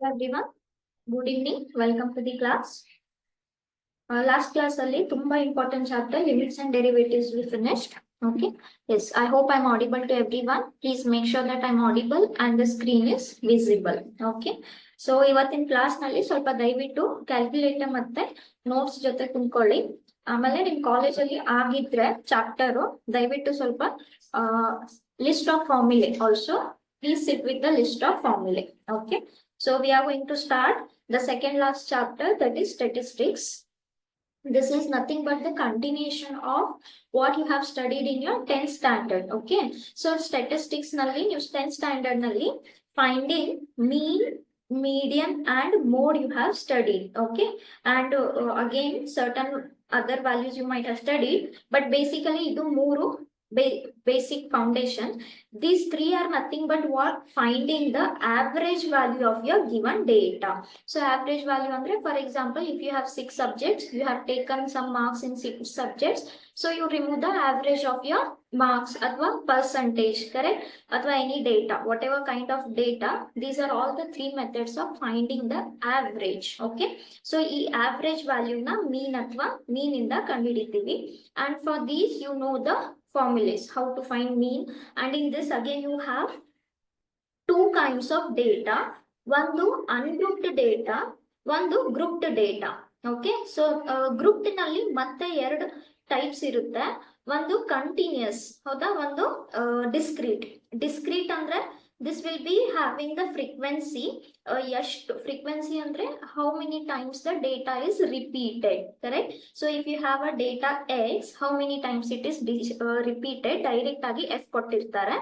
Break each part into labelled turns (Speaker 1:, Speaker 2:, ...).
Speaker 1: Everyone, good evening. Welcome to the class. Last class only, tumba important chapter limits and derivatives we finished. Okay. Yes, I hope I'm audible to everyone. Please make sure that I'm audible and the screen is visible. Okay. So ಇವತ್ತಿನ class ನಲ್ಲಿ ಸ್ವಲ್ಪ ದಯವಿಟ್ಟು calculator ಮತ್ತೆ notes ಜೊತೆ ಕುಂತ್ಕೊಳ್ಳಿ. ಆಮೇಲೆ ನಿಮ್ college ಅಲ್ಲಿ ಆಗಿದ್ರೆ ಚಾಪ್ಟರ್ ದಯವಿಟ್ಟು ಸ್ವಲ್ಪ list of ಫಾರ್ಮುಲೆ also please sit with the list of ಫಾರ್ಮುಲೆ. Okay. So we are going to start the second last chapter, that is statistics. This is nothing but the continuation of what you have studied in your 10th standard. Okay. So statistics nalli, you 10th standard nalli, finding mean, median and mode you have studied. Okay. And again, certain other values you might have studied, but basically idu mooru basic foundation. These three are nothing but what? Finding the average value of your given data. So average value andre, for example, if you have 6 subjects, you have taken some marks in 6 subjects, so you remove the average of your marks athwa percentage, correct, athwa any data, whatever kind of data. These are all the three methods of finding the average. Okay. So ee average value na mean athwa mean inda kandididivi, and for these you know the formulas how to find mean. And in this again you have two kinds of data, one ungrouped data, one grouped data. Okay. So grouped nalli matte ಎರಡು types irutte, ಒಂದು continuous ಹೌದಾ, ಒಂದು discrete ಅಂದ್ರೆ this will be having the frequency, ಎಷ್ಟು frequency andre how many times the data is repeated, correct. So if you have a data x, how many times it is repeated, direct agi f ಕೊಟ್ಟಿರ್ತಾರೆ.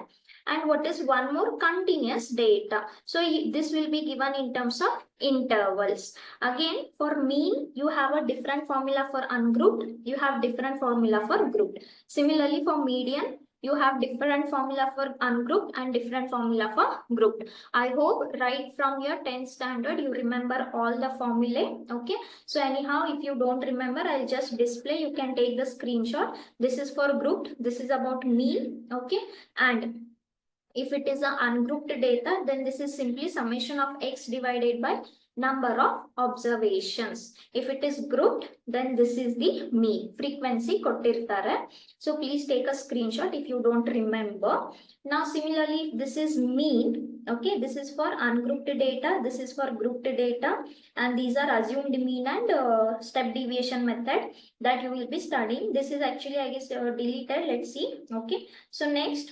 Speaker 1: And what is one more? Continuous data. So this will be given in terms of intervals. Again, for mean you have a different formula, for ungrouped you have different formula for grouped. Similarly for median you have different formula for ungrouped and different formula for grouped. I hope right from your 10th standard you remember all the formulae. Okay. So anyhow, if you don't remember, I'll just display, you can take the screenshot. This is for grouped, this is about mean. Okay. And if it is an ungrouped data, then this is simply summation of x divided by number of observations. If it is grouped, then this is the mean, frequency kottirtare. So please take a screenshot if you don't remember. Now similarly, if this is mean, okay, this is for ungrouped data, this is for grouped data, and these are assumed mean and step deviation method that you will be studying. This is actually, I guess, deleted. Let's see. Okay. So next,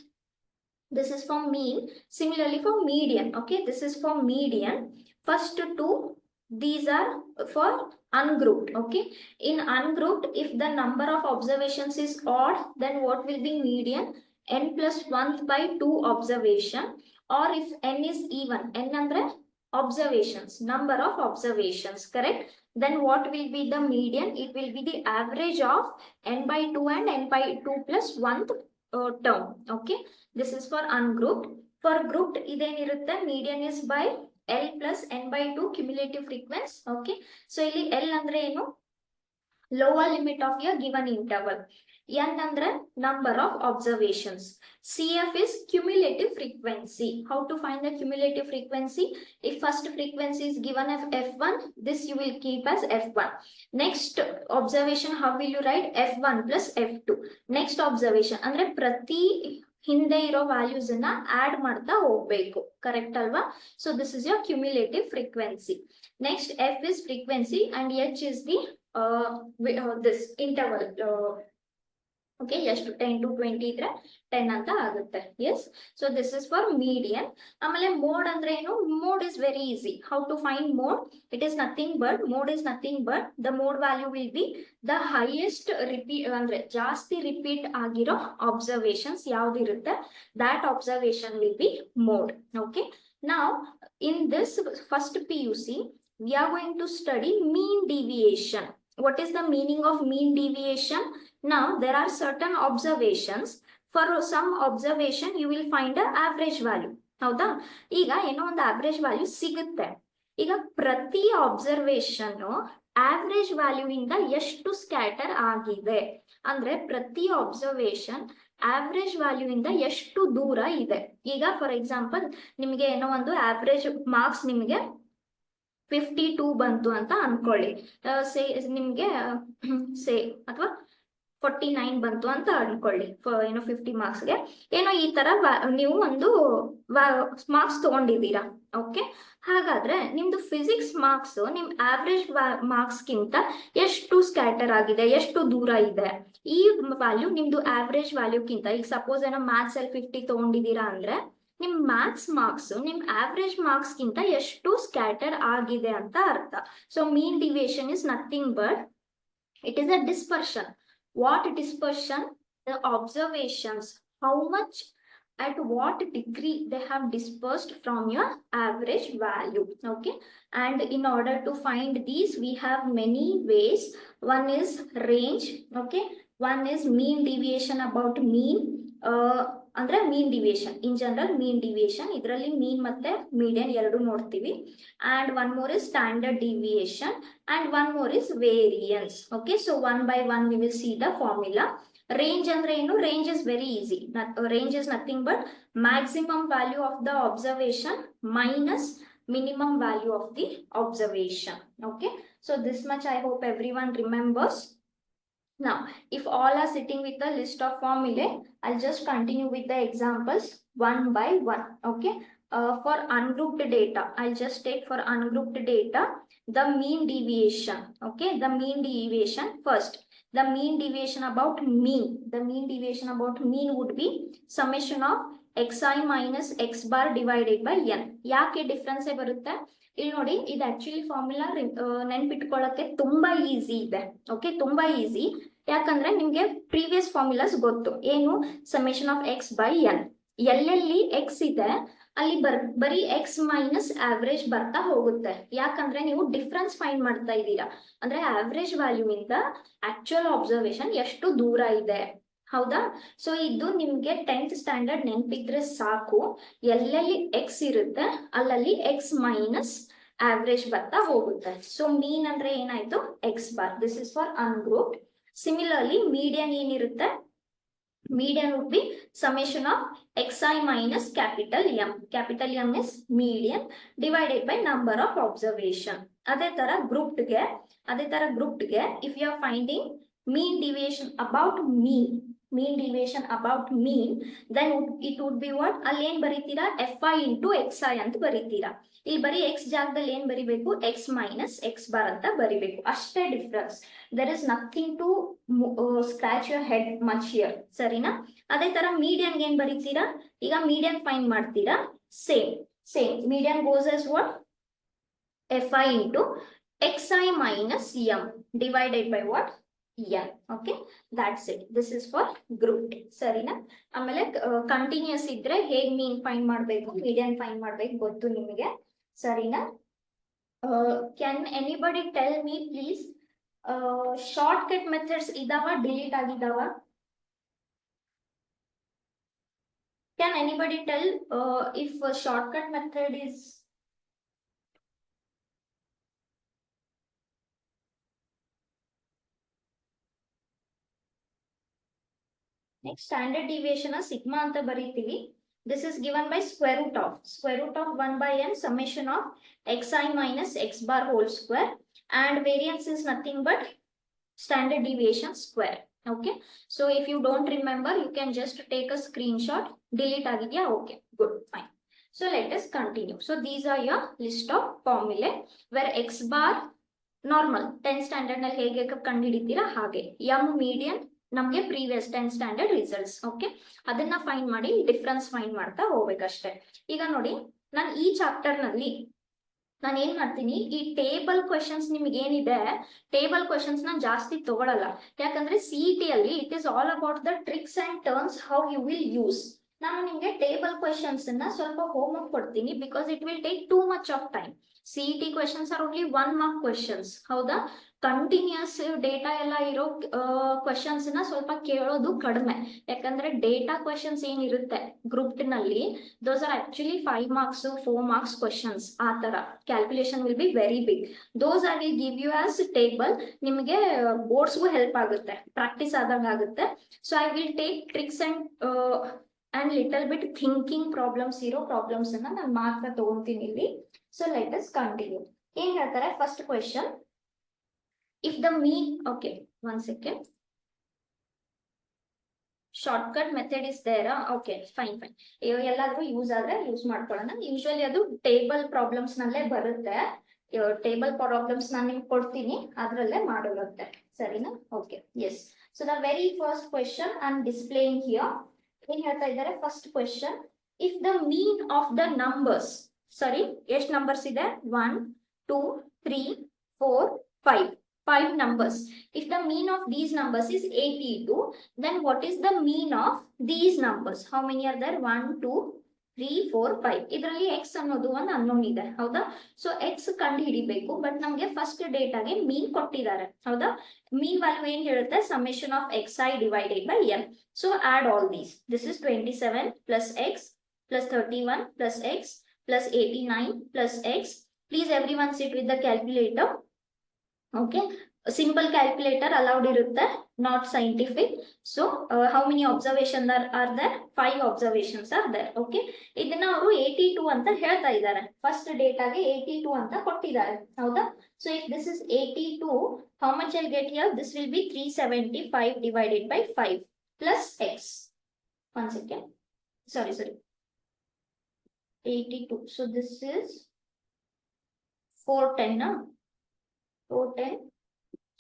Speaker 1: this is for mean. Similarly for median, okay, this is for median. First two, these are for ungrouped. Okay. In ungrouped, if the number of observations is odd, then what will be median? N plus 1 by 2 observation. Or if n is even, n andre observations, number of observations, correct, then what will be the median? It will be the average of n by 2 and n by 2 plus 1th term. Okay. This is for ungrouped. For grouped, idenirutte, median is by L plus n by 2 cumulative frequency. Okay. So ಇಲ್ಲಿ L andre ಏನು? Lower limit of your given interval. N andre number of observations. CF is cumulative frequency. How to find the cumulative frequency? If first frequency is given as F1, this you will keep as F1. Next observation, how will you write? F1 plus F2. Next observation ಅಂದ್ರೆ ಪ್ರತಿ ಹಿಂದೆ ಇರೋ values ಅನ್ನ add ಮಾಡ್ತಾ ಹೋಗ್ಬೇಕು, correct ಅಲ್ವಾ? So this is your cumulative frequency. Next F is frequency and H is the this interval. Okay, ಎಷ್ಟು 10 to 20 ಇದ್ರೆ 10 ಅಂತ ಆಗುತ್ತೆ. Yes. So this is for median. ಆಮೇಲೆ ಮೋಡ್ ಅಂದ್ರೆ ಏನು? Mode is very easy. How to find mode? It is nothing but, mode is nothing but the mode value will be the highest repeat, ಅಂದ್ರೆ ಜಾಸ್ತಿ repeat ಆಗಿರೋ observations ಯಾವ್ದಿರುತ್ತೆ, that observation will be mode. Okay. Now in this first PUC we are going to study mean deviation. What is the meaning of mean deviation? Now there are certain observations. For some observation you will find a average value. ಹೌದಾ? ಈಗ ಏನೋ ಒಂದು average value ಸಿಗುತ್ತೆ. ಈಗ ಪ್ರತಿ observation average value ಇಂದ ಎಷ್ಟು scatter ಆಗಿದೆ ಅಂದ್ರೆ ಪ್ರತಿ ಅಬ್ಸರ್ವೇಷನ್ ಆವರೇಜ್ ವ್ಯಾಲ್ಯೂ ಇಂದ ಎಷ್ಟು ದೂರ ಇದೆ. ಈಗ ಫಾರ್ ಎಕ್ಸಾಂಪಲ್ ನಿಮ್ಗೆ ಏನೋ ಒಂದು ಆವರೇಜ್ ಮಾರ್ಕ್ಸ್ ನಿಮ್ಗೆ 52 ಬಂತು ಅಂತ ಅನ್ಕೊಳ್ಳಿ. ಸೇ ನಿಮ್ಗೆ ಸೇ ಅಥವಾ 49 ಬಂತು ಅಂತ ಅನ್ಕೊಳ್ಳಿ. ಏನೋ 50 ಮಾರ್ಕ್ಸ್ಗೆ ಏನೋ ಈ ತರ ನೀವು ಒಂದು ಮಾರ್ಕ್ಸ್ ತಗೊಂಡಿದ್ದೀರಾ. ಓಕೆ, ಹಾಗಾದ್ರೆ ನಿಮ್ದು ಫಿಸಿಕ್ಸ್ ಮಾರ್ಕ್ಸ್ ನಿಮ್ ಆವ್ರೇಜ್ ಮಾರ್ಕ್ಸ್ಗಿಂತ ಎಷ್ಟು ಸ್ಕ್ಯಾಟರ್ ಆಗಿದೆ, ಎಷ್ಟು ದೂರ ಇದೆ, ಈ ವ್ಯಾಲ್ಯೂ ನಿಮ್ದು ಆವ್ರೇಜ್ ವ್ಯಾಲ್ಯೂಕ್ಕಿಂತ, ಈಗ ಸಪೋಸ್ ಏನೋ ಮ್ಯಾಥ್ಸ್ ಅಲ್ಲಿ 50 ತಗೊಂಡಿದ್ದೀರಾ ಅಂದ್ರೆ ನಿಮ್ ಮ್ಯಾಥ್ಸ್ ಮಾರ್ಕ್ಸ್ ನಿಮ್ ಆವ್ರೇಜ್ ಮಾರ್ಕ್ಸ್ ಗಿಂತ ಎಷ್ಟು ಸ್ಕ್ಯಾಟರ್ ಆಗಿದೆ ಅಂತ ಅರ್ಥ. So mean deviation is nothing but it is a dispersion. What dispersion? The observations, how much, at what degree they have dispersed from your average value. Okay, and in order to find these we have many ways. One is range. Okay, one is mean deviation about mean. ಅಂದ್ರೆ mean deviation in general, mean deviation ಇದರಲ್ಲಿ mean ಮತ್ತೆ median ಎರಡು ನೋಡ್ತೀವಿ. And one more is standard deviation and one more is variance. Okay, so one by one we will see the formula. Range ಅಂದ್ರೆ ಏನು? Range is very easy. Range is nothing but maximum value of the observation minus minimum value of the observation. Okay, so this much I hope everyone remembers. Now if all are sitting with the list of formulae, I'll just continue with the examples one by one. Okay, for ungrouped data, I'll just take for ungrouped data the mean deviation. Okay, the mean deviation first. The mean deviation about mean, the mean deviation about mean would be summation of xi minus x bar divided by n. ಯಾಕೆ difference ಬರುತ್ತೆ ಇಲ್ಲಿ ನೋಡಿ. ಇದು actually formula ನೆನ್ಪಿಟ್ಕೊಳ್ಳಕ್ಕೆ ತುಂಬಾ easy ಇದೆ. Okay, ತುಂಬಾ easy. ಯಾಕಂದ್ರೆ ನಿಮ್ಗೆ ಪ್ರೀವಿಯಸ್ ಫಾರ್ಮುಲಾಸ್ ಗೊತ್ತು. ಏನು? Summation of X by N. ಎಲ್ಲೆಲ್ಲಿ ಎಕ್ಸ್ ಇದೆ ಅಲ್ಲಿ ಬರೀ ಎಕ್ಸ್ ಮೈನಸ್ ಆವ್ರೇಜ್ ಬರ್ತಾ ಹೋಗುತ್ತೆ. ಯಾಕಂದ್ರೆ ನೀವು ಡಿಫ್ರೆನ್ಸ್ ಫೈಂಡ್ ಮಾಡ್ತಾ ಇದ್ದೀರಾ. ಅಂದ್ರೆ ಆವ್ರೇಜ್ ವ್ಯಾಲ್ಯೂ ಇಂದ ಆಕ್ಚುಯಲ್ ಅಬ್ಸರ್ವೇಷನ್ ಎಷ್ಟು ದೂರ ಇದೆ. ಹೌದಾ? ಸೊ ಇದು ನಿಮ್ಗೆ 10th ಸ್ಟ್ಯಾಂಡರ್ಡ್ ನೆನ್ಪಿದ್ರೆ ಸಾಕು. ಎಲ್ಲೆಲ್ಲಿ ಎಕ್ಸ್ ಇರುತ್ತೆ ಅಲ್ಲಲ್ಲಿ ಎಕ್ಸ್ ಮೈನಸ್ ಆವ್ರೇಜ್ ಬರ್ತಾ ಹೋಗುತ್ತೆ. ಸೊ ಮೀನ್ ಅಂದ್ರೆ ಏನಾಯ್ತು? X bar. This is for ungrouped. Similarly median ಏನಿರುತ್ತೆ? median would be summation of xi minus capital M. Capital M is median divided by number of observation. ಅದೇ ತರ grouped ಗೆ if you are finding mean deviation about mean, then it would be what? ಅಲ್ಲಿ ಏನ್ ಬರೀತೀರಾ? fi into xi ಅಂತ ಬರೀತೀರಾ. ಇಲ್ಲಿ ಬರೀ x ಜಾಗದಲ್ಲಿ ಏನ್ ಬರಿಬೇಕು? x minus x bar ಅಂತ ಬರಿಬೇಕು. ಅಷ್ಟೇ difference. there is nothing to scratch your head much here. ಸರಿನಾ? ಅದೇ ತರ ಮೀಡಿಯನ್ ಏನ್ ಬರೀತೀರಾ? ಈಗ ಮೀಡಿಯನ್ ಫೈಂಡ್ ಮಾಡ್ತೀರಾ. Same median goes as what? fi into xi minus m divided by what? n. Okay, that's it. This is for grouped. ಸರಿನಾ? ಆಮೇಲೆ continuous ಇದ್ರೆ ಹೇಗ್ ಮೀನ್ ಫೈಂಡ್ ಮಾಡ್ಬೇಕು, ಮೀಡಿಯನ್ ಫೈಂಡ್ ಮಾಡ್ಬೇಕು ಗೊತ್ತು ನಿಮಗೆ. ಸರಿನಾ? Can anybody tell me please, shortcut methods ಇದಾವ, ಡಿಲೀಟ್ ಆಗಿದಾವ? Can anybody tell if a shortcut method is next? Standard deviation sigma anta ಬರೀತೀವಿ. This is given by square root of 1 by n summation of xi minus x bar whole square, and variance is nothing but standard deviation square. Okay, so if you don't remember you can just take a screenshot. Delete ಆಗಿದೆಯಾ? Okay, good, fine. So let us continue. So these are your list of formulae where x bar normal 10th standard ನಲ್ಲಿ ಹೇಗೆ ಕಂಡುಹಿಡಿತೀರಾ ಹಾಗೆ, m median ನಮ್ಗೆ previous 10th standard results. Okay, ಅದನ್ನ find ಮಾಡಿ difference find ಮಾಡ್ತಾ ಹೋಗ್ಬೇಕಷ್ಟೇ. ಈಗ ನೋಡಿ, ನಾನು ಈ ಚಾಪ್ಟರ್ ನಲ್ಲಿ ನಾನು ಏನ್ ಮಾಡ್ತೀನಿ, ಈ ಟೇಬಲ್ ಕ್ವೆಶನ್ಸ್ ನಿಮ್ಗೆ ಏನಿದೆ, ಟೇಬಲ್ ಕ್ವೆಶನ್ಸ್ ನ ಜಾಸ್ತಿ ತಗೊಳಲ್ಲ. ಯಾಕಂದ್ರೆ CET ಅಲ್ಲಿ it is all about the tricks and turns how you will use. ನಾನು ನಿಮ್ಗೆ ಟೇಬಲ್ ಕ್ವೆಶನ್ಸ್ ನ ಸ್ವಲ್ಪ ಹೋಮ್ ವರ್ಕ್ ಕೊಡ್ತೀನಿ, because it will take too much of time. CET questions are only 1 mark questions. ಹೌದಾ? Continuous data ಎಲ್ಲ ಇರೋ questions ನ ಸ್ವಲ್ಪ ಕೇಳೋದು ಕಡಿಮೆ. ಯಾಕಂದ್ರೆ ಡೇಟಾ ಕ್ವೆಶನ್ಸ್ ಏನಿರುತ್ತೆ ಗ್ರೂಪ್ ನಲ್ಲಿ, those are actually 5 marks 4 marks questions. ಆ ತರ calculation will be very big. Those I will give you as table. ನಿಮಗೆ ಬೋರ್ಡ್ಸ್ಗೂ ಹೆಲ್ಪ್ ಆಗುತ್ತೆ, ಪ್ರಾಕ್ಟೀಸ್ ಆದಂಗ ಆಗುತ್ತೆ. So I will take tricks and little bit thinking problems ಇರೋ problems ಅನ್ನ ನಾನು ಮಾತ್ರ ತಗೊಂತೀನಿ ಇಲ್ಲಿ. So let us continue. ಏನ್ ಹೇಳ್ತಾರೆ first question, if the mean, okay one second, shortcut method is ದೇರಾ, ಓಕೆ ಫೈನ್ ಎಲ್ಲಾದ್ರೂ ಯೂಸ್ ಆದ್ರೆ ಯೂಸ್ ಮಾಡ್ಕೊಳ್ಳೋಣ. ಯೂಶುವಲಿ ಅದು ಟೇಬಲ್ ಪ್ರಾಬ್ಲಮ್ಸ್ ನಲ್ಲೇ ಬರುತ್ತೆ. ಟೇಬಲ್ ಪ್ರಾಬ್ಲಮ್ಸ್ ನಾನು ನಿಮ್ಗೆ ಕೊಡ್ತೀನಿ, ಅದ್ರಲ್ಲೇ ಮಾಡಿರುತ್ತೆ. ಸರಿನಾ? Okay yes. So the very first question I am displaying here. ಏನ್ ಹೇಳ್ತಾ ಇದ್ದಾರೆ first question, if the mean of the numbers, ಸರಿ ಎಷ್ಟು ನಂಬರ್ಸ್ ಇದೆ, 1 2 3 4 5 numbers. If the mean of these numbers is 82, then what is the mean of these numbers? How many are there? 1 2 3 4 5. ಇದರಲ್ಲಿ x ಅನ್ನೋದು ಒಂದು unknown ಇದೆ, ಹೌದಾ? So x ಕಂಡು ಹಿಡಿಬೇಕು, ಬಟ್ ನಮಗೆ ಫಸ್ಟ್ ಡೇಟಾಗೆ ಮೀನ್ ಕೊಟ್ಟಿದ್ದಾರೆ, ಹೌದಾ? ಮೀನ್ ವ್ಯಾಲ್ಯೂ ಏನ್ ಹೇಳುತ್ತೆ, summation of xi divided by n. So add all these. This is 27 plus x plus 31 plus x plus 89 plus x. Please everyone sit with the calculator. Okay, a simple calculator allowed irutte, not scientific. So how many observations are there? 5 observations are there. Okay, idina avaru 82 anta ಹೇಳ್ತಾ ಇದ್ದಾರೆ. First ಡೇಟಾಗೆ 82 ಅಂತ ಕೊಟ್ಟಿದ್ದಾರೆ, ಹೌದಾ? So if this is 82, how much I'll get here? This will be 375 divided by 5 plus x. One second, sorry 82. So this is 410. 410.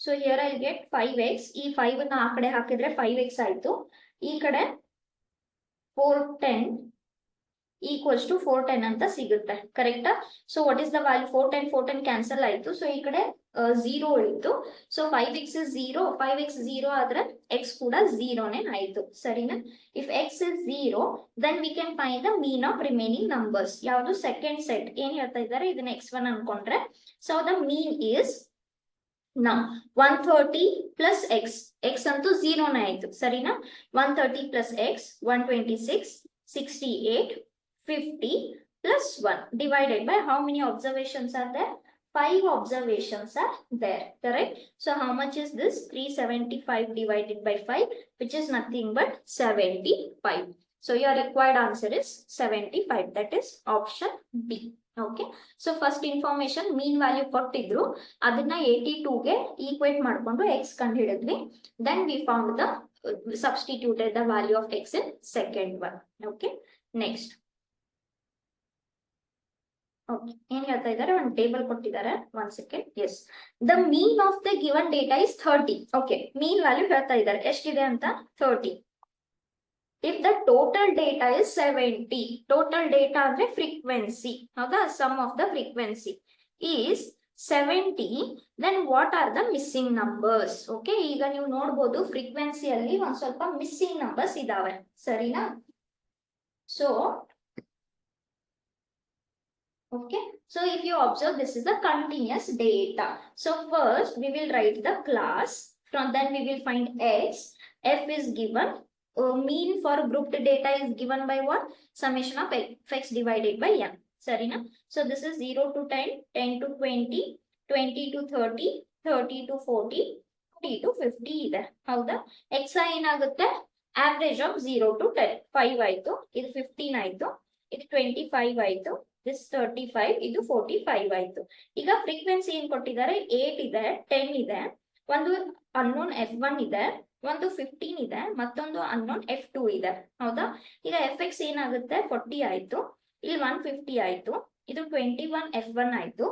Speaker 1: So here I'll get 5x. ಈ 5 ನ ಆ ಕಡೆ ಹಾಕಿದ್ರೆ 5x ಆಯ್ತು. ಈ ಕಡೆ 410 equals to 410 ಅಂತ ಸಿಗುತ್ತೆ, ಕರೆಕ್ಟಾ? So what is the value? 410 cancel ಆಯ್ತು. ಸೊ ಈ ಕಡೆ 0 ಉಳಿತು. So 5x is 0. 5x 0 ಆದ್ರೆ x ಕೂಡ 0ನೇ ಆಯ್ತು, ಸರಿನಾ? If x is 0, then we can find the mean of remaining numbers. ಯಾವುದು? Second set. ಏನ್ ಹೇಳ್ತಾ ಇದ್ದಾರೆ, ಇದನ್ನ x1 ಅನ್ಕೊಂಡ್ರೆ, so the mean is now 130 plus x. x ಅಂತೂ 0ನೇ ಆಯ್ತು, ಸರಿನಾ? 130 plus x, 126, 68, 50 plus 1 divided by how many observations are there? 5 observations are there, correct? So how much is this? 375 divided by 5, which is nothing but 75. So your required answer is 75. That is option B. Okay, so first information mean value ಕೊಟ್ಟಿದ್ರು, ಅದನ್ನ 82 ಗೆ equate ಮಾಡ್ಕೊಂಡು x ಕಂಡು ಹಿಡಿದ್ವಿ. Then we found the substituted the value of x in second one. Okay, next. Okay, ಏನ್ ಹೇಳ್ತಾ ಇದ್ದಾರೆ, ಒಂದು table ಕೊಟ್ಟಿದ್ದಾರೆ. One second. Yes, the mean of the given data is 30. Okay, mean value ಹೇಳ್ತಾ ಇದ್ದಾರೆ ಎಷ್ಟಿದೆ ಅಂತ, 30. If the total data is 70, total data ಅಂದ್ರೆ frequency, ಹೌದಾ? Sum of the frequency is 70, then what are the missing numbers? Okay, ಈಗ ನೀವು ನೋಡಬಹುದು frequency ಅಲ್ಲಿ ಒಂದ್ ಸ್ವಲ್ಪ missing numbers ಇದಾವೆ, ಸರಿನಾ? So okay, so if you observe, this is the continuous data. So first we will write the class, from then we will find x. F is given. Mean for grouped data is given by what? Summation of x divided by n. Sarina? So this is 0 to 10, 10 to 20, 20 to 30, 30 to 40, 40 to 50 ಇದೆ, ಹೌದಾ? xi ಏನಾಗುತ್ತೆ, average of 0 to 10. 5 ಆಯ್ತು, ಇದು 15 ಆಯ್ತು, ಇದು 25 ಆಯ್ತು, this 35, ಇದು 45 ಆಯ್ತು. ಈಗ ಫ್ರೀಕ್ವೆನ್ಸಿ ಏನ್ ಕೊಟ್ಟಿದ್ದಾರೆ, 8 ಇದೆ, 10 ಇದೆ, ಒಂದು ಅನ್ನೋನ್ f1 ಇದೆ, ಒಂದು 15 ಇದೆ, ಮತ್ತೊಂದು ಅನ್ನೋನ್ f2 ಇದೆ, ಹೌದಾ? ಈಗ fx ಏನಾಗುತ್ತೆ, 40 ಆಯ್ತು, ಇಲ್ಲಿ 150 ಆಯ್ತು, ಇದು 21 f1 ಆಯ್ತು,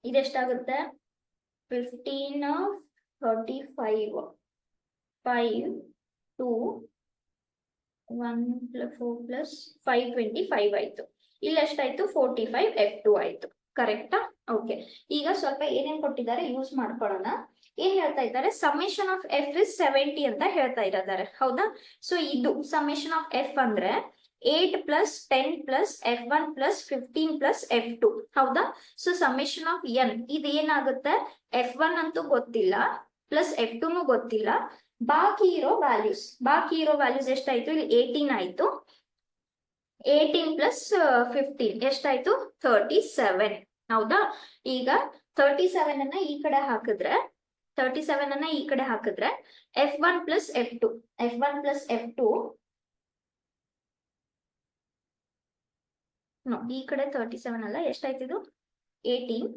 Speaker 1: ಇದೆಷ್ಟಾಗುತ್ತೆ, 15 35 5 2 1 plus 4 plus 525 ಆಯ್ತು. ಇಲ್ಲಿ ಎಷ್ಟಾಯ್ತು, 45 f2 ಆಯ್ತು, ಕರೆಕ್ಟಾ? ಓಕೆ, ಈಗ ಸ್ವಲ್ಪ ಏನೇನ್ ಕೊಟ್ಟಿದ್ದಾರೆ ಯೂಸ್ ಮಾಡ್ಕೊಳ್ಳೋಣ. ಏನ್ ಹೇಳ್ತಾ ಇದ್ದಾರೆ, ಸಮೇಶನ್ ಆಫ್ ಎಫ್ ಇಸ್ 70 ಅಂತ ಹೇಳ್ತಾ ಇದ್ದಾರೆ, ಹೌದಾ? ಸೊ ಇದು ಸಮೇಶನ್ ಆಫ್ ಎಫ್ ಅಂದ್ರೆ 8 plus 10 plus f1 plus 15 plus f2, ಹೌದಾ? So summation of n ಇದೇನಾಗುತ್ತೆ, f1 ಅಂತೂ ಗೊತ್ತಿಲ್ಲ, ಪ್ಲಸ್ f2 ಗೊತ್ತಿಲ್ಲ, ಬಾಕಿ ಇರೋ ವ್ಯಾಲ್ಯೂಸ್ ಎಷ್ಟಾಯ್ತು, ಇಲ್ಲಿ 18 ಆಯ್ತು, 18 plus 15 ಎಷ್ಟಾಯ್ತು, 37, ಹೌದಾ? ಈಗ 37 ಅನ್ನ ಈ ಕಡೆ ಹಾಕಿದ್ರೆ, 37 ಅನ್ನ ಈ ಕಡೆ ಹಾಕಿದ್ರೆ f1 plus f2, f1 plus f2, ಈ ಕಡೆ 37 ಅಲ್ಲ, ಎಷ್ಟಾಯ್ತು ಇದು, 18,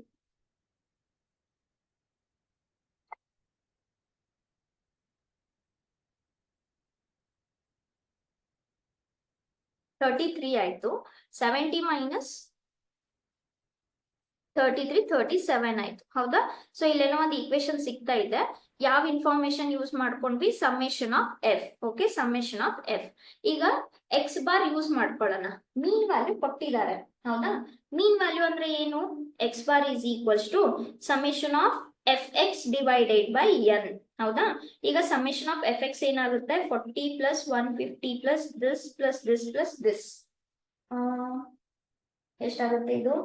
Speaker 1: 33 ಆಯ್ತು. 70 ಮೈನಸ್ 33 37 ಆಯ್ತು. ಹೌದಾ? ಸೊ ಇಲ್ಲೇನೋ ಒಂದು ಈಕ್ವೇಶನ್ ಸಿಗ್ತಾ ಇದೆ. ಯಾವ ಇನ್ಫಾರ್ಮೇಶನ್ ಯೂಸ್ ಮಾಡ್ಕೊಂಡ್ವಿ? Summation of F. Okay, summation of F. ಈಗ ಎಕ್ಸ್ ಬಾರ್ ಯೂಸ್ ಮಾಡ್ಕೊಳ್ಳೋಣ. ಮೀನ್ ವ್ಯಾಲ್ಯೂ ಕೊಟ್ಟಿದ್ದಾರೆ. ಹೌದಾ? ಮೀನ್ ವ್ಯಾಲ್ಯೂ ಅಂದ್ರೆ ಏನು? X bar is equals to summation of F X divided by N. ಹೌದಾ? ಈಗ ಸಮ್ಮೇಶನ್ ಆಫ್ ಎಫ್ ಎಕ್ಸ್ ಏನಾಗುತ್ತೆ? 40 plus 150 plus this plus this plus this. ಎಷ್ಟಾಗುತ್ತೆ ಇದು?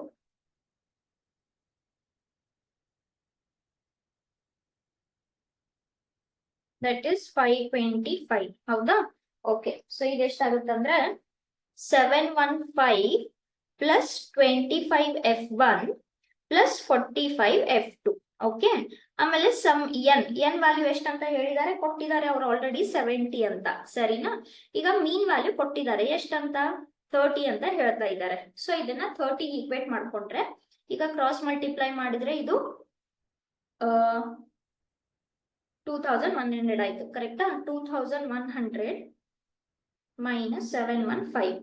Speaker 1: That is 525. ಹೌದಾ? ಓಕೆ, ಸೊ ಇದು ಎಷ್ಟಾಗುತ್ತೆ ಅಂದ್ರೆ 715 plus 25 F1 plus 45 F2. Okay, ಆಮೇಲೆ ಸಮ್ ಎನ್ ವ್ಯಾಲ್ಯೂ ಎಷ್ಟಂತ ಹೇಳಿದ್ದಾರೆ? ಕೊಟ್ಟಿದ್ದಾರೆ ಅವ್ರು ಆಲ್ರೆಡಿ 70 ಅಂತ. ಸರಿನಾ? ಈಗ ಮೀನ್ ವ್ಯಾಲ್ಯೂ ಕೊಟ್ಟಿದ್ದಾರೆ ಎಷ್ಟಂತ? 30 ಅಂತ ಹೇಳ್ತಾ ಇದ್ದಾರೆ. ಸೊ ಇದನ್ನ 30 ಈಕ್ವೇಟ್ ಮಾಡ್ಕೊಂಡ್ರೆ ಈಗ ಕ್ರಾಸ್ ಮಲ್ಟಿಪ್ಲೈ ಮಾಡಿದ್ರೆ ಇದು 2100 ಆಯ್ತು. ಕರೆಕ್ಟಾ? 2100 minus 715.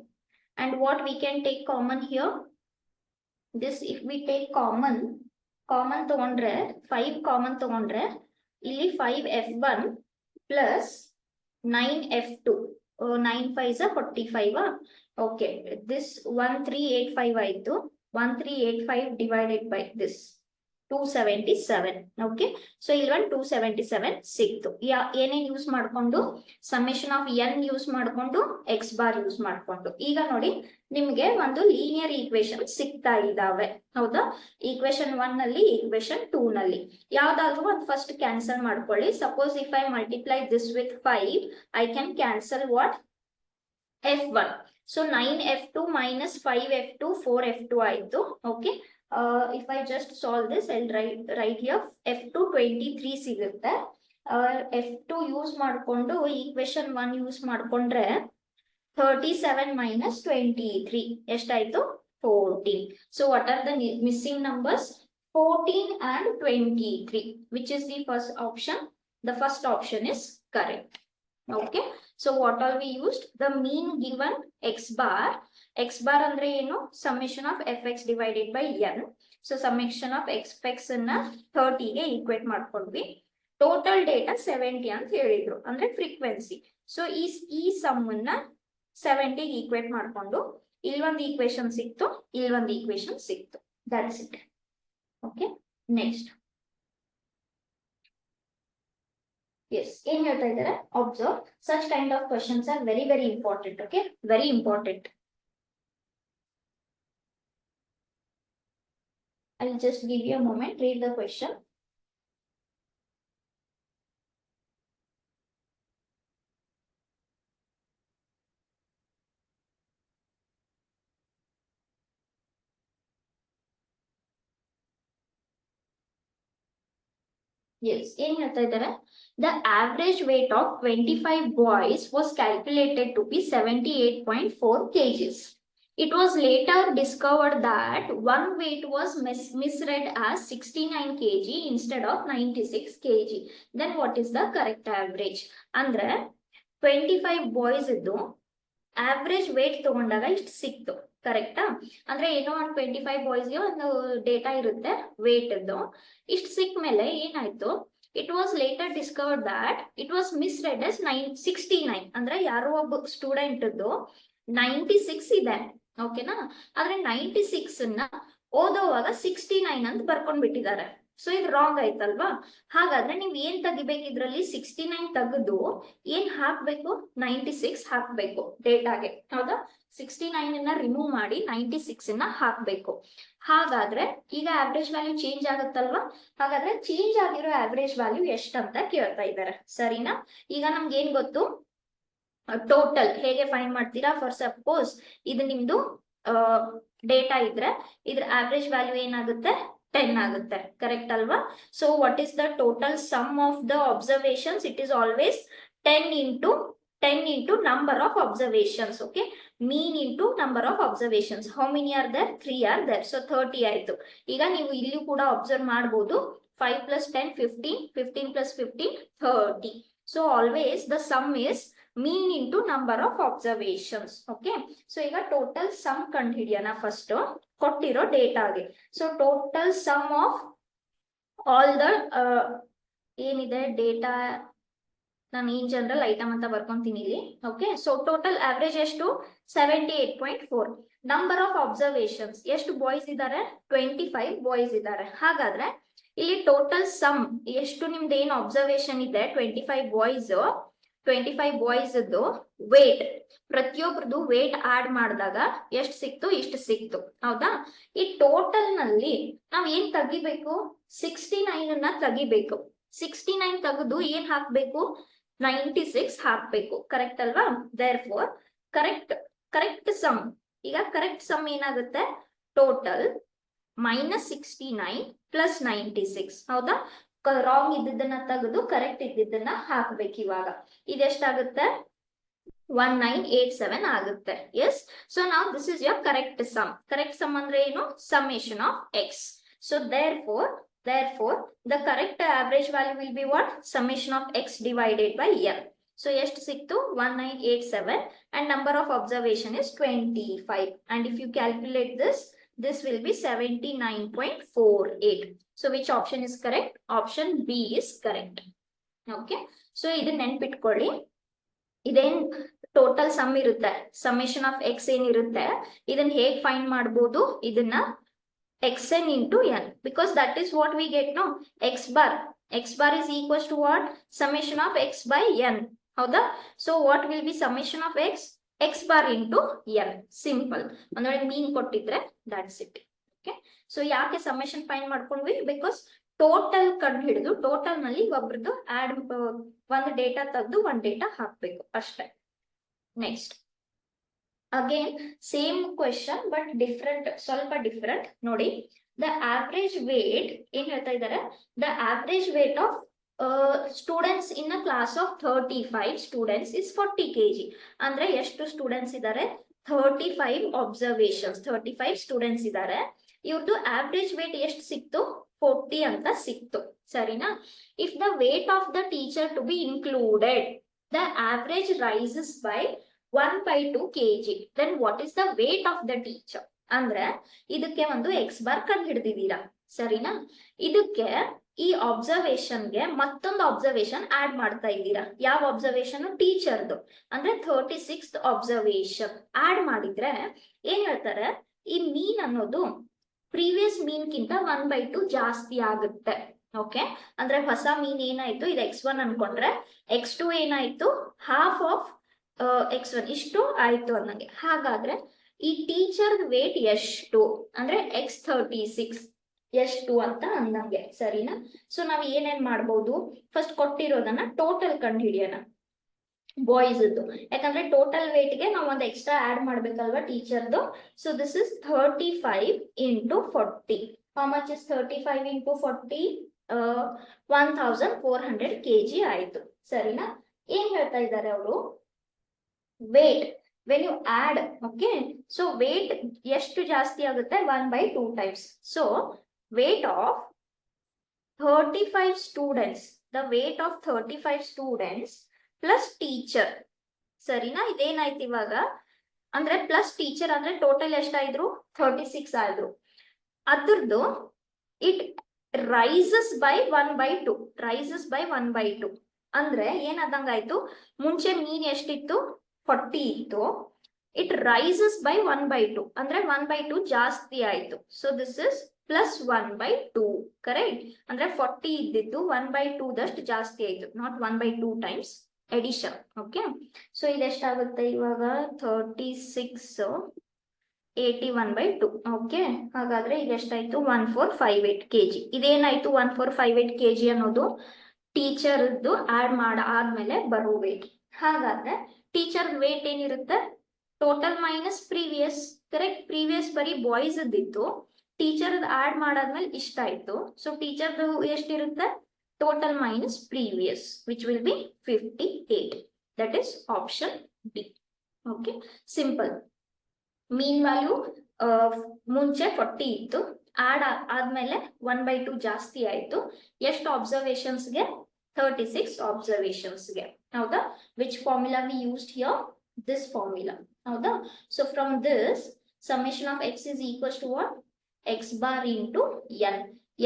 Speaker 1: And what we can take common here? This if we take common ತಗೊಂಡ್ರೆ 5 ಕಾಮನ್ ತಗೊಂಡ್ರೆ ಇಲ್ಲಿ 5F1 plus 9F2. 9 5 45. Okay, this 1385 ಆಯ್ತು. 1385 divided by this 277. Okay, so ಇಲ್ಲಿ ಒಂದು 277 ಸಿಕ್ತು. ಏನೇನ್ ಯೂಸ್ ಮಾಡ್ಕೊಂಡು? ಸಮ್ಮೇಶನ್ ಆಫ್ ಎನ್ ಯೂಸ್ ಮಾಡ್ಕೊಂಡು, ಎಕ್ಸ್ ಬಾರ್ ಯೂಸ್ ಮಾಡ್ಕೊಂಡು. ಈಗ ನೋಡಿ, ನಿಮ್ಗೆ ಒಂದು ಲೀನಿಯರ್ ಈಕ್ವೇಶನ್ ಸಿಗ್ತಾ ಇದಾವೆ. ಹೌದಾ? ಈಕ್ವೇಶನ್ 1 ನಲ್ಲಿ, ಈಕ್ವೇಶನ್ 2 ನಲ್ಲಿ ಯಾವ್ದಾದ್ರು ಒಂದು ಫಸ್ಟ್ ಕ್ಯಾನ್ಸಲ್ ಮಾಡ್ಕೊಳ್ಳಿ. Suppose if I multiply this with 5, I can cancel what? F1. So 9F2 minus 5F2 4F2 ಆಯ್ತು. Okay, if I just solve this, I'll write here F2 23 ಸಿಗುತ್ತೆ. F2 ಯೂಸ್ ಮಾಡ್ಕೊಂಡು equation 1 use ಮಾಡ್ಕೊಂಡ್ರೆ 37 minus 23 ಎಷ್ಟಾಯ್ತು? 14. So what are the missing numbers? 14 and 23. Which is the first option? The first option is correct. Okay, so what all we used? The mean given x bar. X bar andre ಏನು? Summation of fx divided by n. So summation of xx ಅನ್ನ 30 ಗೆ equate ಮಾಡ್ಕೊಂಡ್ವಿ. Total data 70 ಅಂತ ಹೇಳಿದ್ರು, ಅಂದ್ರೆ frequency. So ಈ some ಅನ್ನ 70 ಗೆ ಈಕ್ವೇಟ್ ಮಾಡ್ಕೊಂಡು ಇಲ್ಲೊಂದು ಈಕ್ವೇಶನ್ ಸಿಕ್ತು, ಇಲ್ಲೊಂದು ಈಕ್ವೇಶನ್ ಸಿಕ್ತು. That's it. Okay, next. Yes, ಏನ್ ಹೇಳ್ತಾ ಇದ್ದಾರೆ? Observe, such kind of questions are very very important. Okay, very important. I'll just give you a moment, read the question. Yes, ಏನ್ ಹೇಳ್ತಾ ಇದ್ದಾರೆ? The average weight of 25 boys was calculated to be 78.4 kgs. It was later discovered that one weight was misread as 69 kg instead of 96 kg. Then what is the correct average? ಅಂದ್ರೆ 25 boys ಇದ್ದು average weight ತಗೊಂಡಾಗ ಇಷ್ಟು ಸಿಕ್ತು. ಕರೆಕ್ಟಾ? ಅಂದ್ರೆ ಏನೋ ಒಂದು 25 ಬಾಯ್ಸ್ಗೆ ಒಂದು ಡೇಟಾ ಇರುತ್ತೆ ವೇಟ್ ಇದ್ದು. ಇಷ್ಟು ಸಿಕ್ಕ ಮೇಲೆ ಏನಾಯ್ತು? It was later discovered that it was misread as 69. ಅಂದ್ರೆ ಯಾರೋ ಒಬ್ಬ ಸ್ಟೂಡೆಂಟ್ 96 ಇದೆ. ಓಕೆನಾ? ಆದ್ರೆ 96 ಅನ್ನ ಓದೋವಾಗ 69 ಅಂತ ಬರ್ಕೊಂಡ್ಬಿಟ್ಟಿದ್ದಾರೆ. ಸೊ ಇದು ರಾಂಗ್ ಆಯ್ತಲ್ವಾ? ಹಾಗಾದ್ರೆ ನೀವ್ ಏನ್ ತೆಗಿಬೇಕು? ಇದ್ರಲ್ಲಿ 69 ತೆಗೆದು ಏನ್ ಹಾಕ್ಬೇಕು? 96 ಹಾಕ್ಬೇಕು ಡೇಟಾಗೆ. ಹೌದಾ? 69 ಅನ್ನ ರಿಮೂವ್ ಮಾಡಿ 96 ಅನ್ನ ಹಾಕ್ಬೇಕು. ಹಾಗಾದ್ರೆ ಈಗ ಆವ್ರೇಜ್ ವ್ಯಾಲ್ಯೂ ಚೇಂಜ್ ಆಗುತ್ತಲ್ವಾ? ಹಾಗಾದ್ರೆ ಚೇಂಜ್ ಆಗಿರೋ ಆವ್ರೇಜ್ ವ್ಯಾಲ್ಯೂ ಎಷ್ಟಂತ ಕೇಳ್ತಾ ಇದ್ದಾರೆ. ಸರಿನಾ? ಈಗ ನಮ್ಗೆ ಏನ್ ಗೊತ್ತು? ಟೋಟಲ್ ಹೇಗೆ ಫೈಂಡ್ ಮಾಡ್ತೀರಾ? ಫಾರ್ ಸಪೋಸ್ ಇದು ನಿಮ್ದು ಡೇಟಾ ಇದ್ರೆ ಇದ್ರ ಆವ್ರೇಜ್ ವ್ಯಾಲ್ಯೂ ಏನಾಗುತ್ತೆ? 10 ಆಗುತ್ತೆ. ಕರೆಕ್ಟ್ ಅಲ್ವಾ? So what is the total sum of the observations? It is always 10 into 10 into number of observations. Okay, mean into number of observations. How many are there? 3 are there. So 30 ಆಯ್ತು. ಈಗ ನೀವು ಇಲ್ಲಿ ಕೂಡ observe ಮಾಡಬಹುದು. 5 plus 10 15, 15 plus 15 30. So always the sum is mean into number of observations. Okay, so ಈಗ total sum ಕಂಡು ಹಿಡಿಯೋಣ first ಕೊಟ್ಟಿರೋ ಡೇಟಾಗೆ. So total sum of all the ಏನಿದೆ ಡೇಟಾ, ನಾನು ಇನ್ ಜನರಲ್ ಐಟಮ್ ಅಂತ ಬರ್ಕೊಂತೀನಿ ಇಲ್ಲಿ. ಓಕೆ, ಸೊ ಟೋಟಲ್ ಆವರೇಜ್ ಎಷ್ಟು? 78.4. ನಂಬರ್ ಆಫ್ ಅಬ್ಸರ್ವೇಷನ್ಸ್ ಎಷ್ಟು ಬಾಯ್ಸ್ ಇದ್ದಾರೆ? 25 ಬಾಯ್ಸ್ ಇದ್ದಾರೆ. ಹಾಗಾದ್ರೆ ಇಲ್ಲಿ ಟೋಟಲ್ ಸಮ್ ಎಷ್ಟು ನಿಮ್ದು ಏನು ಅಬ್ಸರ್ವೇಷನ್ ಇದೆ 25 ಬಾಯ್ಸ್, 25 ಬಾಯ್ಸ್ ವೇಟ್, ಪ್ರತಿಯೊಬ್ರದ್ದು ವೇಟ್ ಆಡ್ ಮಾಡಿದಾಗ ಎಷ್ಟು ಸಿಕ್ತು? ಇಷ್ಟು ಸಿಕ್ತು. ಹೌದಾ? ಈ ಟೋಟಲ್ ನಲ್ಲಿ ನಾವ್ ಏನ್ ತೆಗಿಬೇಕು? 69 ಅನ್ನ ತೆಗಿಬೇಕು. 69 ತೆಗೆದು ಏನ್ ಹಾಕ್ಬೇಕು? 96 ಹಾಕ್ಬೇಕು. ಕರೆಕ್ಟ್ ಅಲ್ವಾ? ದೇರ್ ಫೋರ್ ಕರೆಕ್ಟ್ ಸಮ್, ಈಗ ಕರೆಕ್ಟ್ ಸಮ್ ಏನಾಗುತ್ತೆ? Total -69 plus 96. ಹೌದಾ? ರಾಂಗ್ ಇದ್ದಿದ್ದನ್ನ ತೆಗೆದು ಕರೆಕ್ಟ್ ಇದ್ದಿದ್ದನ್ನ ಹಾಕ್ಬೇಕು. ಇವಾಗ ಇದೆಷ್ಟಾಗುತ್ತೆ? 1987 ಆಗುತ್ತೆ. ಎಸ್, ಸೊ ನಾವ್ this is your correct sum. Correct sum ಅಂದ್ರೆ ಏನು? Summation of X. So therefore the correct average value will be what? Summation of x divided by n. So ಎಷ್ಟು ಸಿಕ್ತು? 1987 and number of observation is 25. And if you calculate this will be 79.48. So which option is correct? Option B is correct. Okay, so ಇದನ್ನ ನೆನ್ಪಿಟ್ಕೊಳ್ಳಿ. ಇದೇನ್ total some ಇರುತ್ತೆ, summation of X ಏನಿರುತ್ತೆ, ಇದನ್ನ ಹೇಗ್ find ಮಾಡ್ಬೋದು? ಇದನ್ನ xn into n, because that is what we get, no? x bar is equals to what? Summation of x by n. ಹೌದಾ? So what will be summation of x bar into n. Simple. ಅಂದ್ರೆ ಮೀನ್ ಕೊಟ್ಟಿದ್ರೆ that's it. Okay, so ಯಾಕೆ summation find ಮಾಡ್ಕೊಂಡ್ವಿ? Because total ಕಂಡು ಹಿಡಿದು total ನಲ್ಲಿ ಒಬ್ರದ್ದು add ಒಂದು data ತೆಗೆದು ಒಂದು ಡೇಟಾ ಹಾಕ್ಬೇಕು ಅಷ್ಟೇ. Next again same question but different, ಸ್ವಲ್ಪ ಡಿಫರೆಂಟ್ ನೋಡಿ. the average weight ಏನ್ ಹೇಳ್ತಾ ಇದ್ದಾರೆ? the average weight of students in a class of 35 students is 40 kg. ಅಂದ್ರೆ ಎಷ್ಟು ಸ್ಟೂಡೆಂಟ್ಸ್ ಇದ್ದಾರೆ? 35 observations, 35 ಸ್ಟೂಡೆಂಟ್ಸ್ ಇದ್ದಾರೆ. ಇವ್ರದ್ದು ಆವರೇಜ್ ವೇಟ್ ಎಷ್ಟು ಸಿಕ್ತು? 40 ಅಂತ ಸಿಕ್ತು. ಸರಿನಾ? if the weight of the teacher to be included, the average rises by 1/2 kg. then what is the weight of the teacher? ಅಂದ್ರೆ ಇದಕ್ಕೆ ಒಂದು ಎಕ್ಸ್ ಬಾರ್ ಕಂಡು ಹಿಡಿದಿದ್ದೀರಾ. ಸರಿನಾ? ಇದಕ್ಕೆ ಈ ಅಬ್ಸರ್ವೇಷನ್ಗೆ ಮತ್ತೊಂದು ಅಬ್ಸರ್ವೇಷನ್ ಆಡ್ ಮಾಡ್ತಾ ಇದ್ದೀರಾ. ಯಾವ ಅಬ್ಸರ್ವೇಷನ್? ಟೀಚರ್ದು. ಅಂದ್ರೆ 36th ಅಬ್ಸರ್ವೇಷನ್ ಆಡ್ ಮಾಡಿದ್ರೆ ಏನ್ ಹೇಳ್ತಾರೆ? ಈ ಮೀನ್ ಅನ್ನೋದು ಪ್ರೀವಿಯಸ್ ಮೀನ್ ಕಿಂತ 1/2 ಜಾಸ್ತಿ ಆಗುತ್ತೆ. ಓಕೆ, ಅಂದ್ರೆ ಹೊಸ ಮೀನ್ ಏನಾಯ್ತು? ಇದು x1 ಅನ್ಕೊಂಡ್ರೆ x2 ಏನಾಯ್ತು? ಹಾಫ್ ಆಫ್ x1 ಇಷ್ಟು ಆಯ್ತು ಅನ್ನಂಗೆ. ಹಾಗಾದ್ರೆ ಈ ಟೀಚರ್ ವೇಟ್ ಎಷ್ಟು ಅಂದ್ರೆ x36 ಎಷ್ಟು ಅಂತ ಅಂದಂಗೆ. ಸರಿನಾ? ಸೊ ನಾವ್ ಏನೇನ್ ಮಾಡ್ಬೋದು? ಫಸ್ಟ್ ಕೊಟ್ಟಿರೋದನ್ನ ಟೋಟಲ್ ಕಂಡು ಹಿಡಿಯೋಣ ಬಾಯ್ಸ್. ಯಾಕಂದ್ರೆ ಟೋಟಲ್ ವೇಟ್ ಗೆ ನಾವು ಒಂದು ಎಕ್ಸ್ಟ್ರಾ ಆಡ್ ಮಾಡ್ಬೇಕಲ್ವಾ ಟೀಚರ್ದು. So this is 35 into 40. How much is 35 into 40? 1400 kg ಆಯ್ತು. ಸರಿನಾ? ಏನ್ ಹೇಳ್ತಾ ಇದ್ದಾರೆ ಅವರು? Wait when you add, okay, so weight ಎಷ್ಟು ಜಾಸ್ತಿ ಆಗುತ್ತೆ? 1/2 times. so weight of 35 students, the weight of 35 students plus teacher. ಸರಿನಾ? ಇದೇನಾಯ್ತು ಇವಾಗ? ಅಂದ್ರೆ ಪ್ಲಸ್ ಟೀಚರ್ ಅಂದ್ರೆ ಟೋಟಲ್ ಎಷ್ಟಾಯ್ತು? 36 ಆಯ್ತು. ಅದ್ರದ್ದು it rises by 1/2, rises by 1/2 ಅಂದ್ರೆ ಏನಾದಂಗಾಯ್ತು? ಮುಂಚೆ ಮೀನ್ ಎಷ್ಟಿತ್ತು? 40 ಇತ್ತು. ಇಟ್ ರೈಸಸ್ ಬೈ 1/2 ಅಂದ್ರೆ 1/2 ಜಾಸ್ತಿ ಆಯ್ತು. So this is plus 1/2. Correct? ಅಂದ್ರೆ 40 ಇದ್ದಿದ್ದು 1/2 ದಷ್ಟು ಜಾಸ್ತಿ ಆಯ್ತು, not 1/2 times addition. Okay, so ಇದೆಷ್ಟಾಗುತ್ತೆ ಇವಾಗ? 36 81/2. ಓಕೆ, ಹಾಗಾದ್ರೆ ಇದೆಷ್ಟಾಯ್ತು? 1458 kg. ಇದೇನಾಯ್ತು? 1458 kg ಅನ್ನೋದು ಟೀಚರ್ದು ಆಡ್ ಆದ್ಮೇಲೆ ಬರೋ ವೇಟ್. ಹಾಗಾದ್ರೆ ಟೀಚರ್ ವೇಟ್ ಏನಿರುತ್ತೆ? Total minus previous. Correct? Previous ಬರೀ ಬಾಯ್ಸ್ ಇದ್ದಿತ್ತು, ಟೀಚರ್ ಆಡ್ ಮಾಡಾದ್ಮೇಲೆ ಇಷ್ಟ ಆಯ್ತು. ಸೊ ಟೀಚರ್ದು ಎಷ್ಟಿರುತ್ತೆ? Total minus previous which will be 58. That is option B. Okay, simple. Mean value ಮುಂಚೆ 40 ಇತ್ತು, ಆದ್ಮೇಲೆ 1/2 ಜಾಸ್ತಿ ಆಯ್ತು. ಎಷ್ಟು ಅಬ್ಸರ್ವೇಷನ್ಸ್ ಗೆ? 36 ಅಬ್ಸರ್ವೇಷನ್ಸ್ ಗೆ. ಹೌದಾ? Which formula we used here? This formula. ಹೌದಾ? So from this summation of x is equals to what? X bar into n.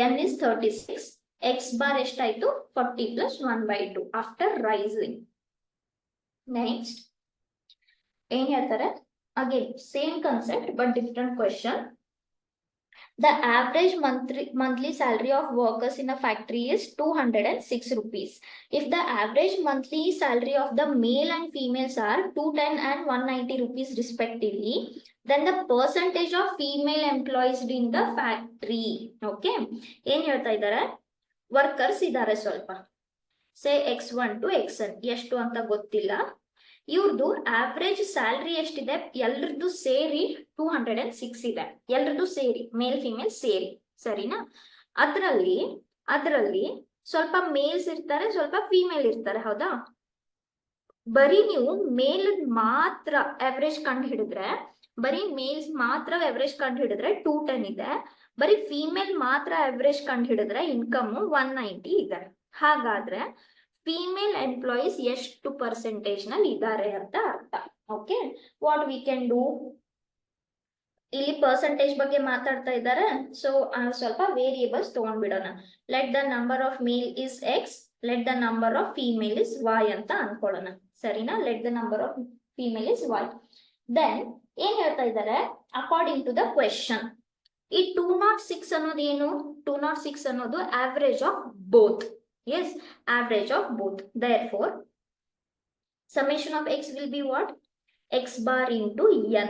Speaker 1: N is 36. X bar ಎಷ್ಟಾಯ್ತು? 40 plus 1/2 after rising. Next, ಏನ್ ಹೇಳ್ತಾರೆ? Again, same concept but different question. The average monthly salary of workers in a factory is 206 rupees. If the average monthly salary of the male and females are 210 and 190 rupees respectively, then the percentage of female employees in the factory. Okay, ಏನ್ ಹೇಳ್ತಾ ಇದ್ದಾರೆ? Workers ಇದ್ದಾರೆ ಸ್ವಲ್ಪ, ಸೇ x1 to xn, ಎಷ್ಟು ಅಂತ ಗೊತ್ತಿಲ್ಲ. ಇವ್ರದ್ದು average salary ಎಷ್ಟಿದೆ? ಎಲ್ರದ್ದು ಸೇರಿ 206 ಇದೆ. ಎಲ್ರದ್ದು ಸೇರಿ, ಮೇಲ್ ಫಿಮೇಲ್ ಸೇರಿ, ಸರಿನಾ? ಅದರಲ್ಲಿ ಸ್ವಲ್ಪ ಮೇಲ್ಸ್ ಇರ್ತಾರೆ, ಸ್ವಲ್ಪ ಫಿಮೇಲ್ ಇರ್ತಾರೆ. ಹೌದಾ? ಬರೀ ನೀವು ಮೇಲ್ ಮಾತ್ರ ಅವರೇಜ್ ಕಂಡು ಹಿಡಿದ್ರೆ, ಬರೀ ಮೇಲ್ಸ್ ಮಾತ್ರ ಅವರೇಜ್ ಕಂಡು ಹಿಡಿದ್ರೆ 210 ಇದೆ. ಬರೀ ಫಿಮೇಲ್ ಮಾತ್ರ ಅವರೇಜ್ ಕಂಡು ಹಿಡಿದ್ರೆ ಇನ್ಕಮ್ 190 ಇದೆ. ಹಾಗಾದ್ರೆ ಫಿಮೇಲ್ ಎಂಪ್ಲಾಯೀಸ್ ಎಷ್ಟು ಪರ್ಸೆಂಟೇಜ್ ನಲ್ಲಿ ಇದ್ದಾರೆ ಅಂತ ಅರ್ಥ. Okay, what we can do? ಇಲ್ಲಿ ಪರ್ಸೆಂಟೇಜ್ ಬಗ್ಗೆ ಮಾತಾಡ್ತಾ ಇದ್ದಾರೆ. ಸೊ ಸ್ವಲ್ಪ ವೇರಿಯೇಬಲ್ಸ್ ತಗೊಂಡ್ಬಿಡೋಣ. Let the number of male is X, let the number of female is Y ಅಂತ ಅನ್ಕೊಳ್ಳೋಣ. ಸರಿನಾ? Let the number of female is Y. Then ಏನ್ ಹೇಳ್ತಾ ಇದ್ದಾರೆ? ಅಕಾರ್ಡಿಂಗ್ ಟು ದ ಕ್ವೆಶನ್, ಈ 206 ಅನ್ನೋದು ಏನು? 206 ಅನ್ನೋದು average of both. Yes, average of both. Therefore, summation of x will be what? X bar into n,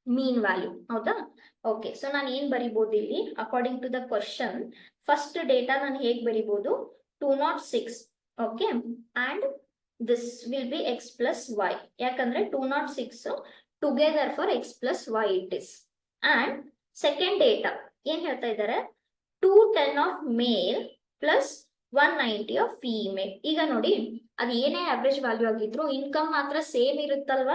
Speaker 1: mean value. ಹೌದಾ? Okay, so ನಾನು ಏನ್ ಬರಿಬಹುದು ಇಲ್ಲಿ? According to the question, first data ನಾನು ಹೇಗೆ ಬರಿಬಹುದು? 206. ಓಕೆ, and this will be x plus y. ಯಾಕಂದ್ರೆ 206 together for x plus y it is. And second data ಏನ್ ಹೇಳ್ತಾ ಇದ್ದಾರೆ? 210 of male plus 190 of female. ಈಗ ನೋಡಿ, ಅದು ಏನೇ ಆವರೇಜ್ ವ್ಯಾಲ್ಯೂ ಆಗಿದ್ರು ಇನ್ಕಮ್ ಮಾತ್ರ ಸೇಮ್ ಇರುತ್ತಲ್ವಾ?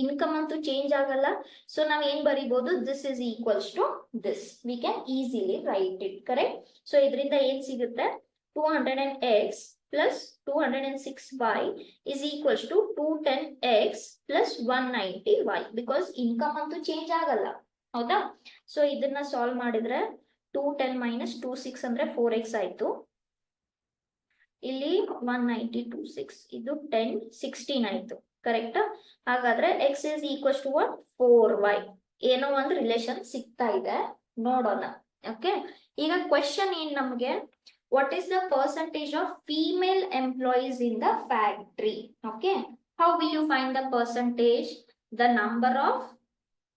Speaker 1: ಇನ್ಕಮ್ ಅಂತೂ ಚೇಂಜ್ ಆಗಲ್ಲ. ಸೊ ನಾವ್ ಏನ್ ಬರಿಬಹುದು? This is equals to this. We can easily write it. Correct? So ಇದರಿಂದ ಏನ್ ಸಿಗುತ್ತೆ? 200x plus 206y is equals to 210x plus 190y, because income ಅಂತೂ ಚೇಂಜ್ ಆಗಲ್ಲ. ಹೌದಾ? ಸೊ ಇದನ್ನ ಸಾಲ್ವ್ ಮಾಡಿದ್ರೆ 210 minus 26 ಅಂದ್ರೆ 4x ಆಯ್ತು. ಇಲ್ಲಿ 190 26, ಇದು 10 16 ಆಯ್ತು. ಕರೆಕ್ಟಾ? ಹಾಗಾದ್ರೆ x is equals to what? 4y. ಏನೋ ಒಂದು ರಿಲೇಷನ್ ಸಿಗ್ತಾ ಇದೆ, ನೋಡೋಣ. ಓಕೆ, ಈಗ ಕ್ವೆಶನ್ ಏನ್ ನಮ್ಗೆ? What is the percentage of female employees in the factory? Okay, how will you find the percentage? The number of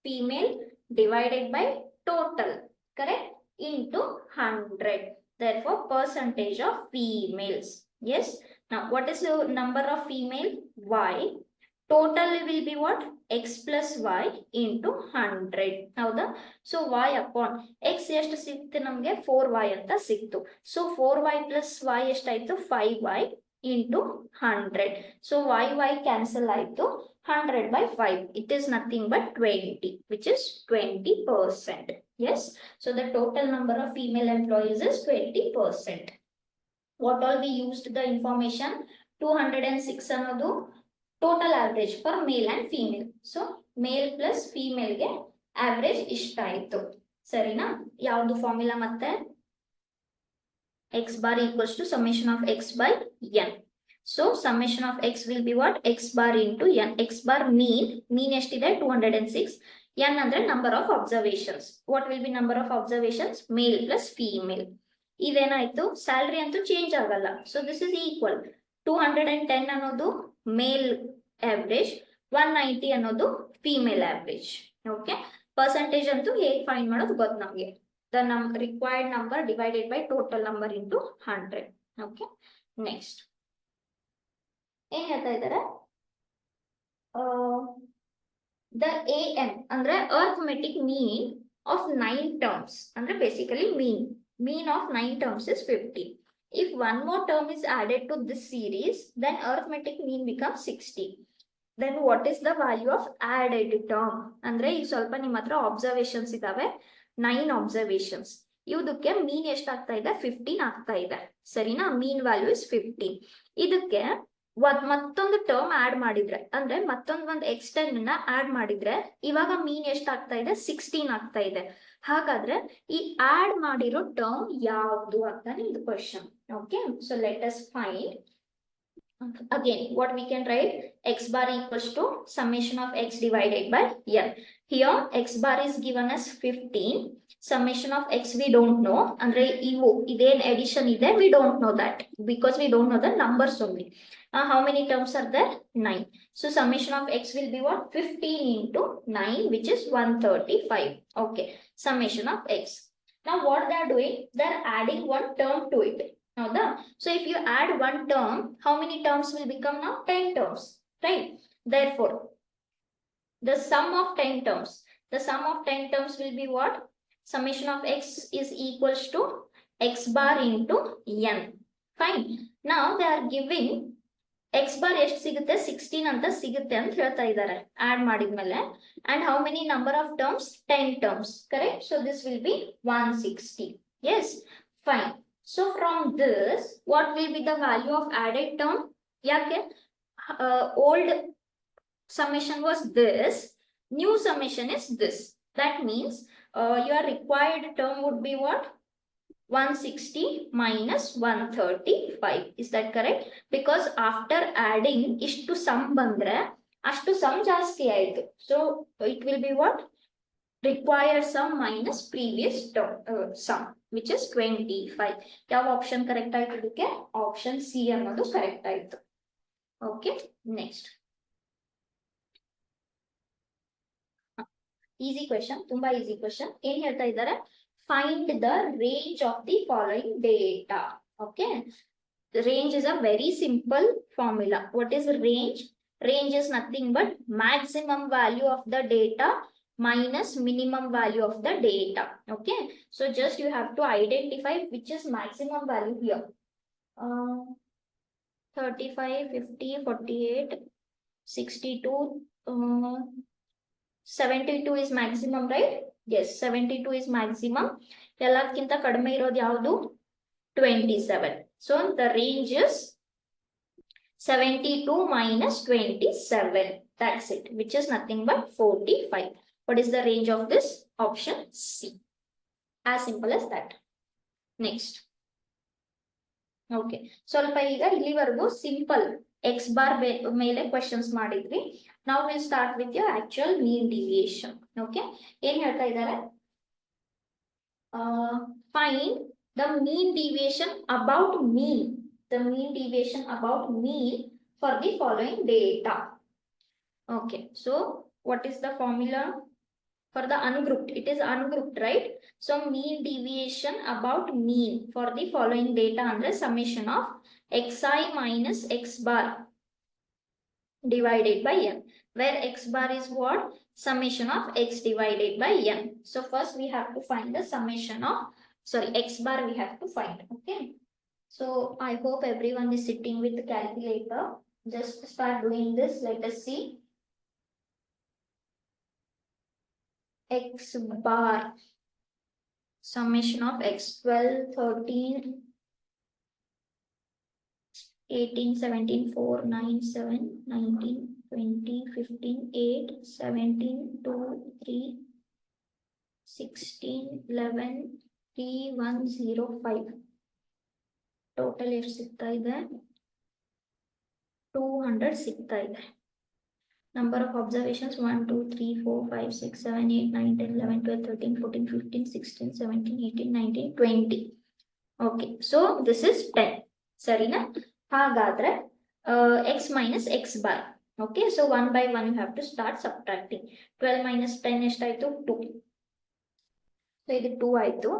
Speaker 1: female divided by total, correct, into 100. Therefore, percentage of females. Yes. Now, what is the number of female? Y. Total will be what? X plus y into 100. ಹೌದಾ? So y upon x ಎಷ್ಟು ಸಿಕ್ತು ನಮ್ಗೆ? 4y ಅಂತ ಸಿಕ್ತು. So 4y plus y ಎಷ್ಟಾಯ್ತು? 5y into 100. So y cancel ಆಯ್ತು. 100 by 5. It is nothing but 20, which is 20%. Yes. So the total number of female employees is 20%. What all we used the information? 206 ಅನ್ನೋದು total average for male and female. So male plus female ಗೆ average ಇಷ್ಟ ಆಯ್ತು. ಸರಿನಾ? ಯಾವುದು formula ಮತ್ತೆ? x bar equals to summation of x by n. So summation of x will be what? X bar into n. X bar mean ಎಷ್ಟಿದೆ? 206. n ಅಂದ್ರೆ number of observations. What will be number of observations? Male plus female. ಇದೇನಾಯ್ತು? Salary ಅಂತೂ change ಆಗಲ್ಲ. So this is equal 210 ಅನ್ನೋದು ಮೇಲ್ average, 190 ಅನ್ನೋದು female average. Okay, percentage ಅಂತೂ ಹೇಗೆ find ಮಾಡೋದು ಗೊತ್ತು ನಮಗೆ. The required number divided by total number into 100. Okay, next ಏನ್ ಹೇಳ್ತಾ ಇದ್ದಾರೆ? ದ AM ಅಂದ್ರೆ ಅರ್ಥಮೆಟಿಕ್ ಮೀನ್ ಆಫ್ 9 ಟರ್ಮ್ಸ್, ಅಂದ್ರೆ basically mean of 9 terms is 50. If one more term is added to this series, then arithmetic mean becomes 60. Then what is the value of added term? ಅಂದ್ರೆ ಈಗ ಸ್ವಲ್ಪ ನಿಮ್ಮ ಹತ್ರ observations ಇದಾವೆ, 9 observations. ಇದಕ್ಕೆ ಮೀನ್ ಎಷ್ಟಾಗ್ತಾ ಇದೆ? 15 ಆಗ್ತಾ ಇದೆ, ಸರಿನಾ? ಮೀನ್ ವ್ಯಾಲ್ಯೂ ಇಸ್ 15. ಇದಕ್ಕೆ ಮತ್ತೊಂದು ಟರ್ಮ್ ಆಡ್ ಮಾಡಿದ್ರೆ, ಅಂದ್ರೆ ಒಂದು ಎಕ್ಸ್ಟೆಂಡ್ ನ ಆಡ್ ಮಾಡಿದ್ರೆ ಇವಾಗ ಮೀನ್ ಎಷ್ಟಾಗ್ತಾ ಇದೆ? 16 ಆಗ್ತಾ ಇದೆ. ಹಾಗಾದ್ರೆ ಈ ಆಡ್ ಮಾಡಿರೋ ಟರ್ಮ್ ಯಾವುದು ಅಂತ ಇದು question. Okay, so let us find. Again, what we can write? X bar equals to summation of x divided by n. Here x bar is given as 15. Summation of x we don't know. Andre ivu iden addition ide, we don't know that because we don't know the numbers only. How many terms are there? 9. So summation of x will be what? 15 into 9, which is 135. Okay, summation of x. Now what they are doing? They are adding one term to it. So if you add one term, how many terms will become now? 10 terms, right? Therefore, the sum of 10 terms, will be what? Summation of x is equals to x bar into n. Fine. Now they are giving x bar ಎಷ್ಟು ಸಿಗುತ್ತೆ? 16 ಅಂತ ಸಿಗುತ್ತೆ ಅಂತ ಹೇಳ್ತಾ ಇದ್ದಾರೆ add ಮಾಡಿದ್ಮೇಲೆ. And how many number of terms? 10 terms, correct? So this will be 160. Yes, fine. So from this, what will be the value of added term? Yake old summation was this, new summation is this. That means your required term would be what? 160 minus 135. Is that correct? Because after adding ishtu sum bandre ashtu sum ಜಾಸ್ತಿ ಆಯಿತು. So it will be what? Required sum minus previous term, sum, which is 25. ಯಾವ option correct ಆಯ್ತು? ಇದಕ್ಕೆ option C ಅನ್ನೋದು correct ಆಯ್ತು. Okay, next easy question, ತುಂಬಾ easy question. ಏನ್ ಹೇಳ್ತಾ ಇದ್ದಾರೆ? Find the range of the following data. Okay, range is a very simple formula. What is range? Range is nothing but maximum value of the data minus minimum value of the data. Okay, so just you have to identify which is maximum value here. 35, 50, 48, 62, 72 is maximum, right? Yes, 72 is maximum. ಎಲ್ಲಕ್ಕಿಂತ ಕಡಿಮೆ ಇರೋದು ಯಾವುದು? 27. So the range is 72 minus 27. That's it, which is nothing but 45. What is the range of this? Option C. As simple as that. Next. Okay. ಸ್ವಲ್ಪ ಈಗ ಇಲ್ಲಿವರೆಗೂ simple x bar ಮೇಲೆ questions ಮಾಡಿದ್ವಿ. Now we'll start with your actual mean deviation. Okay. ಏನ್ ಹೇಳ್ತಾ ಇದ್ದಾರೆ? Find the mean deviation about mean. The mean deviation about mean for the following data. Okay. So what is the formula for the ungrouped? It is ungrouped, right? So mean deviation about mean for the following data under summation of xi minus x bar divided by n, where x bar is what? Summation of x divided by n. So first we have to find the summation of, sorry, x bar we have to find. Okay, so I hope everyone is sitting with the calculator. Just start doing this. Let us see. X bar, summation of x, 12, 13, 18, 17, 4, 9, 7, 19, 20, 15, 8, 17, 2, 3, 16, 11, 3, 1, 0, 5. Total ಎಷ್ಟು ಸಿಗ್ತಾ ಇದೆ? 200 ಸಿಗ್ತಾ ಇದೆ. Number of observations 1, 2, 3, 4, 5, 6, 7, 8, 9, 10, 11, 12, 13, 14, 15, 16, 17, 18, 19, 20. Okay, so this is 10. ಸರಿನಾ? ಹಾಗಾದ್ರೆ x minus x bar. Okay, so 1 by 1 you have to start subtracting. 12 minus 10 ಎಷ್ಟಾಯ್ತು? 2. So ಇದು 2 ಆಯ್ತು.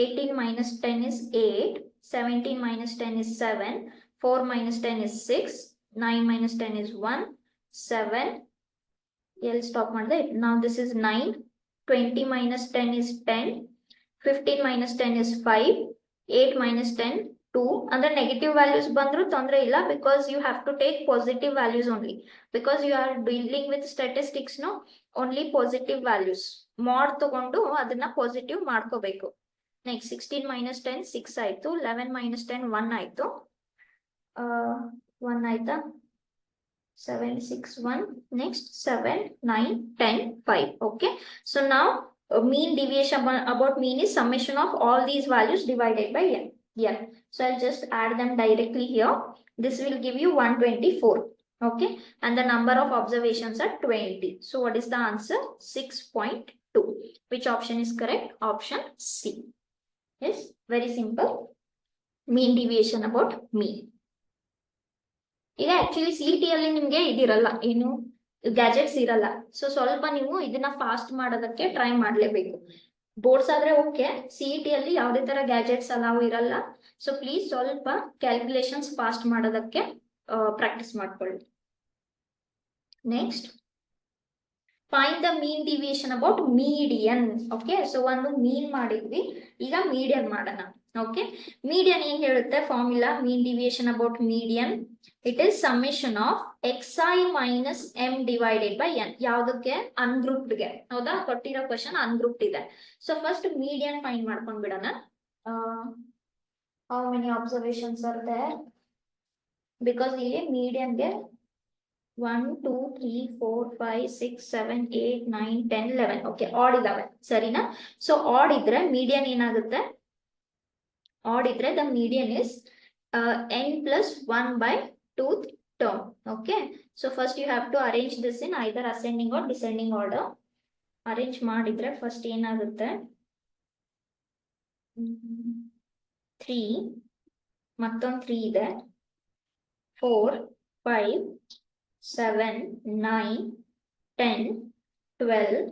Speaker 1: 18 minus 10 is 8. 17 minus 10 is 7. 4 minus 10 is 6. 9 minus 10 is 1. 7. I'll stop on that. Now this is 9. 20 minus 10 is 10. 15 minus 10 is 5. 8 minus 10, 2. Under negative values bandru tondre illa, because you have to take positive values only. Because you are dealing with statistics, no? Only positive values. Mod ತಗೊಂಡು ಅದನ್ನ positive ಮಾಡ್ಕೋಬೇಕು. Next 16 minus 10, 6 ಆಯ್ತು. 11 minus 10, 1 ಆಯ್ತು. 1 ಆಯ್ತಾ? 7, 6, 1. Next 7, 9, 10, 5. Okay. So now mean deviation about mean is summation of all these values divided by n. Yeah. So I'll just add them directly here. This will give you 124. Okay. And the number of observations are 20. So what is the answer? 6.2. Which option is correct? Option C. Yes. Very simple. Mean deviation about mean. ಈಗ actually CET ಅಲ್ಲಿ ನಿಮ್ಗೆ ಇದಿರಲ್ಲ, ಏನು gadgets ಇರಲ್ಲ. So ಸ್ವಲ್ಪ ನೀವು ಇದನ್ನ fast ಮಾಡೋದಕ್ಕೆ try ಮಾಡ್ಲೇಬೇಕು. ಬೋರ್ಡ್ಸ್ ಆದ್ರೆ ಓಕೆ, ಸಿಇಟಿ ಅಲ್ಲಿ ಯಾವುದೇ ತರ ಗ್ಯಾಜೆಟ್ಸ್ ಅಲಾವು ಇರಲ್ಲ. ಸೊ ಪ್ಲೀಸ್ ಸ್ವಲ್ಪ ಕ್ಯಾಲ್ಕುಲೇಷನ್ಸ್ ಫಾಸ್ಟ್ ಮಾಡೋದಕ್ಕೆ ಪ್ರಾಕ್ಟೀಸ್ ಮಾಡ್ಕೊಳ್ಳಿ. Next, find the mean deviation about median. Okay, so ಒಂದು ಮೀನ್ ಮಾಡಿದ್ವಿ, ಈಗ ಮೀಡಿಯನ್ ಮಾಡೋಣ. ಓಕೆ, ಮೀಡಿಯನ್ ಏನ್ ಹೇಳುತ್ತೆ formula? Mean deviation about median, it is summation of xi minus m divided by n. ಯಾವ್ದಕ್ಕೆ? ಅನ್ಗ್ರೂಪ್ಡ್ ಗೆ. ಹೌದಾ? ಕೊಟ್ಟಿರೋ ಕ್ವಶನ್ ಅನ್ಗ್ರೂಪ್ಡ್ ಇದೆ. ಸೊ ಫಸ್ಟ್ ಮೀಡಿಯನ್ ಫೈಂಡ್ ಮಾಡ್ಕೊಂಡ್ ಬಿಡೋಣ. How many observations are there? Because ಇಲ್ಲಿ ಮೀಡಿಯನ್ಗೆ 1, 2, 3, 4, 5, 6, 7, 8, 9, 10, 11. ಓಕೆ, ಆಡ್ ಇದಾವೆ, ಸರಿನಾ? ಸೊ ಆಡ್ ಇದ್ರೆ ಮೀಡಿಯನ್ ಏನಾಗುತ್ತೆ? ಆಡ್ ಇದ್ರೆ the median is n plus 1 by 2th term. Okay, so first you have to arrange this in either ascending or descending order. Arrange ಮಾಡಿದ್ರೆ first ಏನಾಗುತ್ತೆ? 3 ಮತ್ತೊಂದು 3 ಇದೆ, 4, 5, 7, 9, 10, 12,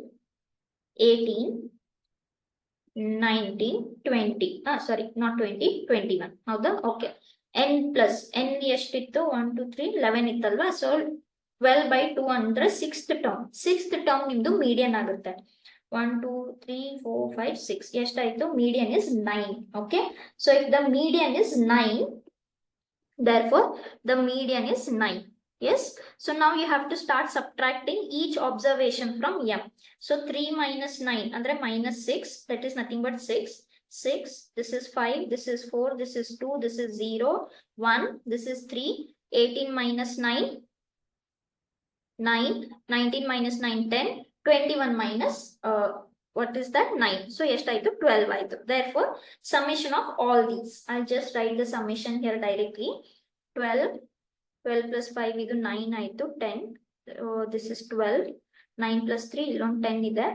Speaker 1: 18, 19, 20. Sorry, not 20, 21. ಹೌದಾ? ಓಕೆ, n ಪ್ಲಸ್ n ಎಷ್ಟಿತ್ತು? 1, 2, 3, 11 ಇತ್ತಲ್ವಾ? So 12 by 2 ಅಂದ್ರೆ sixth term ನಿಮ್ದು median ಆಗುತ್ತೆ. 1, 2, 3, 4, 5, 6 ಎಷ್ಟಾಯ್ತು? Median is 9. Okay, so if the median is 9, therefore the median is 9. Yes, so now you have to start subtracting each observation from m. So 3 minus 9 andre minus 6, that is nothing but 6. 6, this is 5, this is 4, this is 2, this is 0, 1, this is 3. 18 minus 9, 9. 19 minus 9, 10. 21 minus what is that? 9. So ಎಷ್ಟಾಯ್ತು? 12 ಆಯ್ತು. Therefore summation of all these, I'll just write the summation here directly. 12 plus 5 ಇದು 9 ಆಯ್ತು. 10, this is 12. 9 plus 3 ಇಲ್ಲೊಂದು 10 ಇದೆ,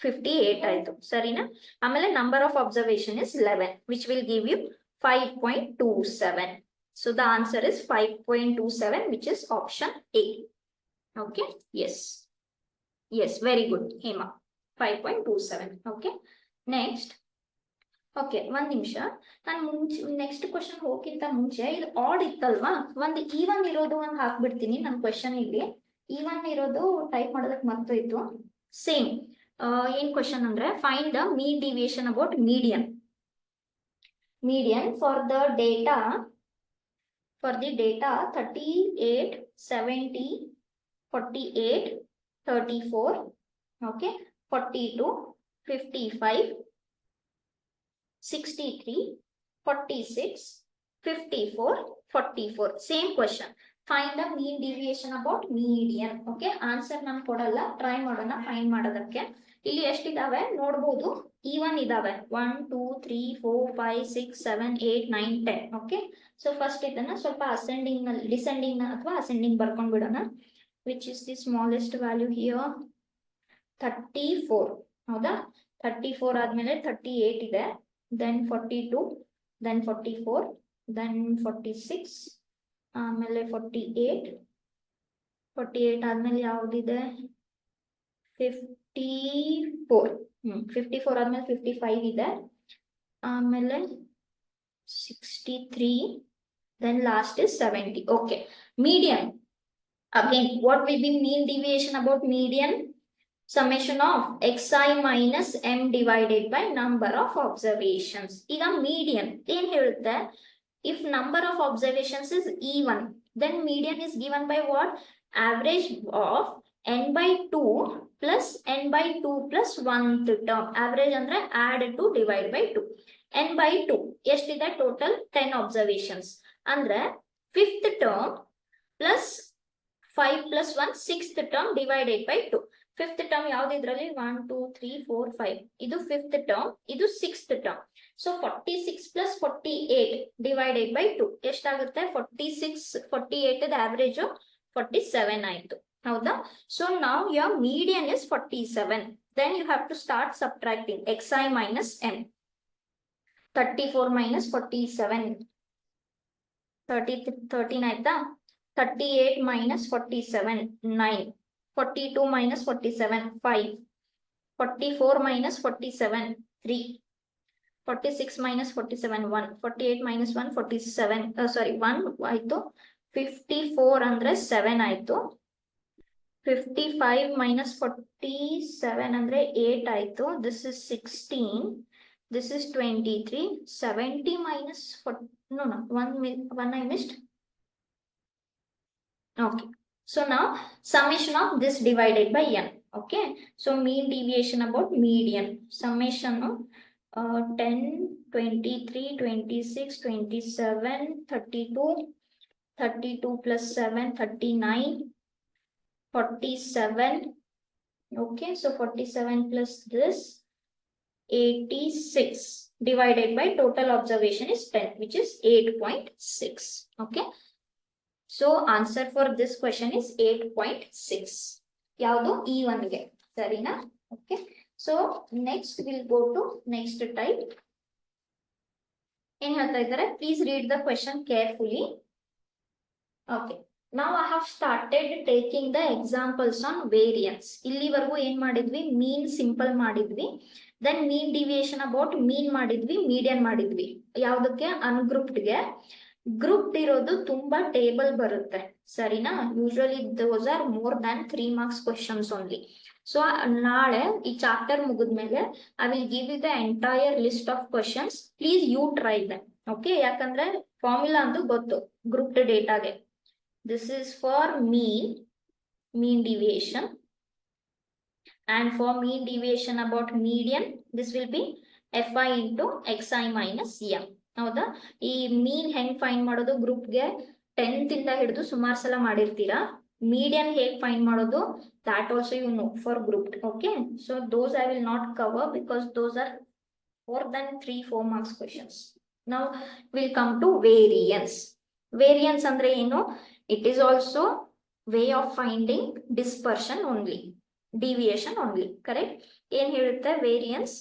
Speaker 1: 58 ಆಯ್ತು. ಸರಿನಾ? ಆಮೇಲೆ number of observation is 11, which will give you 5.27. So the answer is 5.27, which is option A. Okay, yes, very good, Hema. 5.27. Okay, next. Okay, ಒಂದ್ ನಿಮಿಷ, ನಾನು ನೆಕ್ಸ್ಟ್ ಕ್ವಶನ್ ಹೋಗಿಂತ ಮುಂಚೆ ಇದು ಆಡ್ ಇತ್ತಲ್ವಾ, ಒಂದು ಈವನ್ ಇರೋದು ಒಂದು ಹಾಕ್ಬಿಡ್ತೀನಿ ನನ್ನ ಕ್ವಶನ್. ಇಲ್ಲಿ ಈವನ್ ಇರೋದು ಟೈಪ್ ಮಾಡೋದಕ್ಕೆ ಮರ್ತೋಯ್ತು. ಸೇಮ್ ಏನ್ ಕ್ವಶನ್ ಅಂದ್ರೆ, find the mean deviation about median. For the data 38, 70, 48, 34, okay, 42, 55, 63, 46, 54, 44. Same question. Find the mean deviation about median. Okay, answer ನಾನು ಕೊಡಲ್ಲ, ಟ್ರೈ ಮಾಡೋಣ ಫೈಂಡ್ ಮಾಡೋದಕ್ಕೆ. ಇಲ್ಲಿ ಎಷ್ಟಿದಾವೆ ನೋಡ್ಬೋದು? ಈವನ್ ಇದಾವೆ. 1, 2, 3, 4, 5, 6, 7, 8, 9, 10. ಓಕೆ, ಸೊ ಫಸ್ಟ್ ಇದನ್ನ ಸ್ವಲ್ಪ ಅಸೆಂಡಿಂಗ್ ನಲ್ಲಿ, ಡಿಸೆಂಡಿಂಗ್ ಅಥವಾ ಅಸೆಂಡಿಂಗ್ ಬರ್ಕೊಂಡ್ ಬಿಡೋಣ. Which is the smallest value here? 34. ಹೌದಾ? 34 ಆದ್ಮೇಲೆ 38 ಇದೆ, then 42, then 44, then 46, ಆಮೇಲೆ 48 ಆದ್ಮೇಲೆ ಯಾವ್ದಿದೆ? 54. 54 ಆದ್ಮೇಲೆ 55 ಇದೆ, ಆಮೇಲೆ 63, then last is 70. Okay, median. Again, what will be mean deviation about median? summation of xi minus m divided by number of observations. ಈಗ median ಏನ್ ಹೇಳುತ್ತೆ? If number of observations is even, then median is given by what? Average of n by 2 plus n by 2 plus 1th term. Average ಅಂದ್ರೆ add to divide by 2. n by 2 ಎಷ್ಟಿದೆ? Total 10 observations. ಅಂದ್ರೆ 5th term plus 5 plus 1 6th term divided by 2. 5th term ಯಾವ್ದು ಇದ್ರಲ್ಲಿ? 1 2 3 4 5. ಇದು 5th term, ಇದು 6th term. So 46 plus 48 divided by 2 ಎಷ್ಟಾಗುತ್ತೆ? 46 48 the average 47 ಆಯ್ತು. ಹೌದಾ? So now your median is 47. Then you have to start subtracting xi minus m. 34 minus 47 13 ಆಯ್ತಾ? 38 minus 47 9. 42 minus 47 5. 44 minus 47 3. 46 minus 47 1. 48 minus 1 47 1 ಆಯ್ತು. 54 ಅಂದ್ರೆ 7 ಆಯ್ತು. 55 minus 47 ಅಂದ್ರೆ 8 ಆಯ್ತು. This is 16. This is 23. 70 minus 40, no, 1 I missed. Okay. So now summation of this divided by n. Okay. So mean deviation about median. Summation of 10, 23, 26, 27, 32, 32 plus 7, 39, 47. Okay. So 47 plus this 86 divided by total observation is 10, which is 8.6. Okay. So answer for this question is 8.6. ಯಾವುದು? E1 ಗೆ. ಸರಿನಾ? Okay. So next we'll go to next type. ಏನ್ ಹೇಳ್ತಾ ಇದ್ದಾರೆ? Please read the question carefully. Okay. Now I have started taking the examples on variance. ಇಲ್ಲಿವರೆಗೂ ಏನ್ ಮಾಡಿದ್ವಿ? ಮೀನ್ simple ಮಾಡಿದ್ವಿ. Then mean deviation about mean ಮಾಡಿದ್ವಿ, median ಮಾಡಿದ್ವಿ. ಯಾವುದಕ್ಕೆ? ಅನ್ಗ್ರೂಪ್ಡ್ ಗೆ. ಗ್ರೂಪ್ ಇರೋದು ತುಂಬಾ ಟೇಬಲ್ ಬರುತ್ತೆ. ಸರಿನಾ? Usually those are more than 3 marks questions only. So ನಾಳೆ ಈ ಚಾಪ್ಟರ್ ಮುಗಿದ್ಮೇಲೆ I will give you the entire list of questions. Please you try them. Okay? ಯಾಕಂದ್ರೆ ಫಾರ್ಮುಲಾ ಅಂತೂ ಗೊತ್ತು ಗ್ರೂಪ್ಡ್ ಡೇಟಾಗೆ. This is for mean deviation, and for mean deviation about median, this will be fi into xi minus m. ಹೌದಾ? ಈ ಮೀನ್ ಹೆಂಗ್ find ಮಾಡೋದು? ಗ್ರೂಪ್ಗೆ 10th ಇಂದ ಹಿಡಿದು ಸುಮಾರು ಸಲ ಮಾಡಿರ್ತೀರಾ. ಮೀಡಿಯನ್ ಹೇಗ್ ಫೈಂಡ್ ಮಾಡೋದು? that also you know for grouped. Okay, so those I will not cover because those are more than 3-4 marks questions. Now we'll come to variance. Variance andre eno? It is also way of finding dispersion only, deviation only. Correct? ಏನ್ ಹೇಳುತ್ತೆ variance?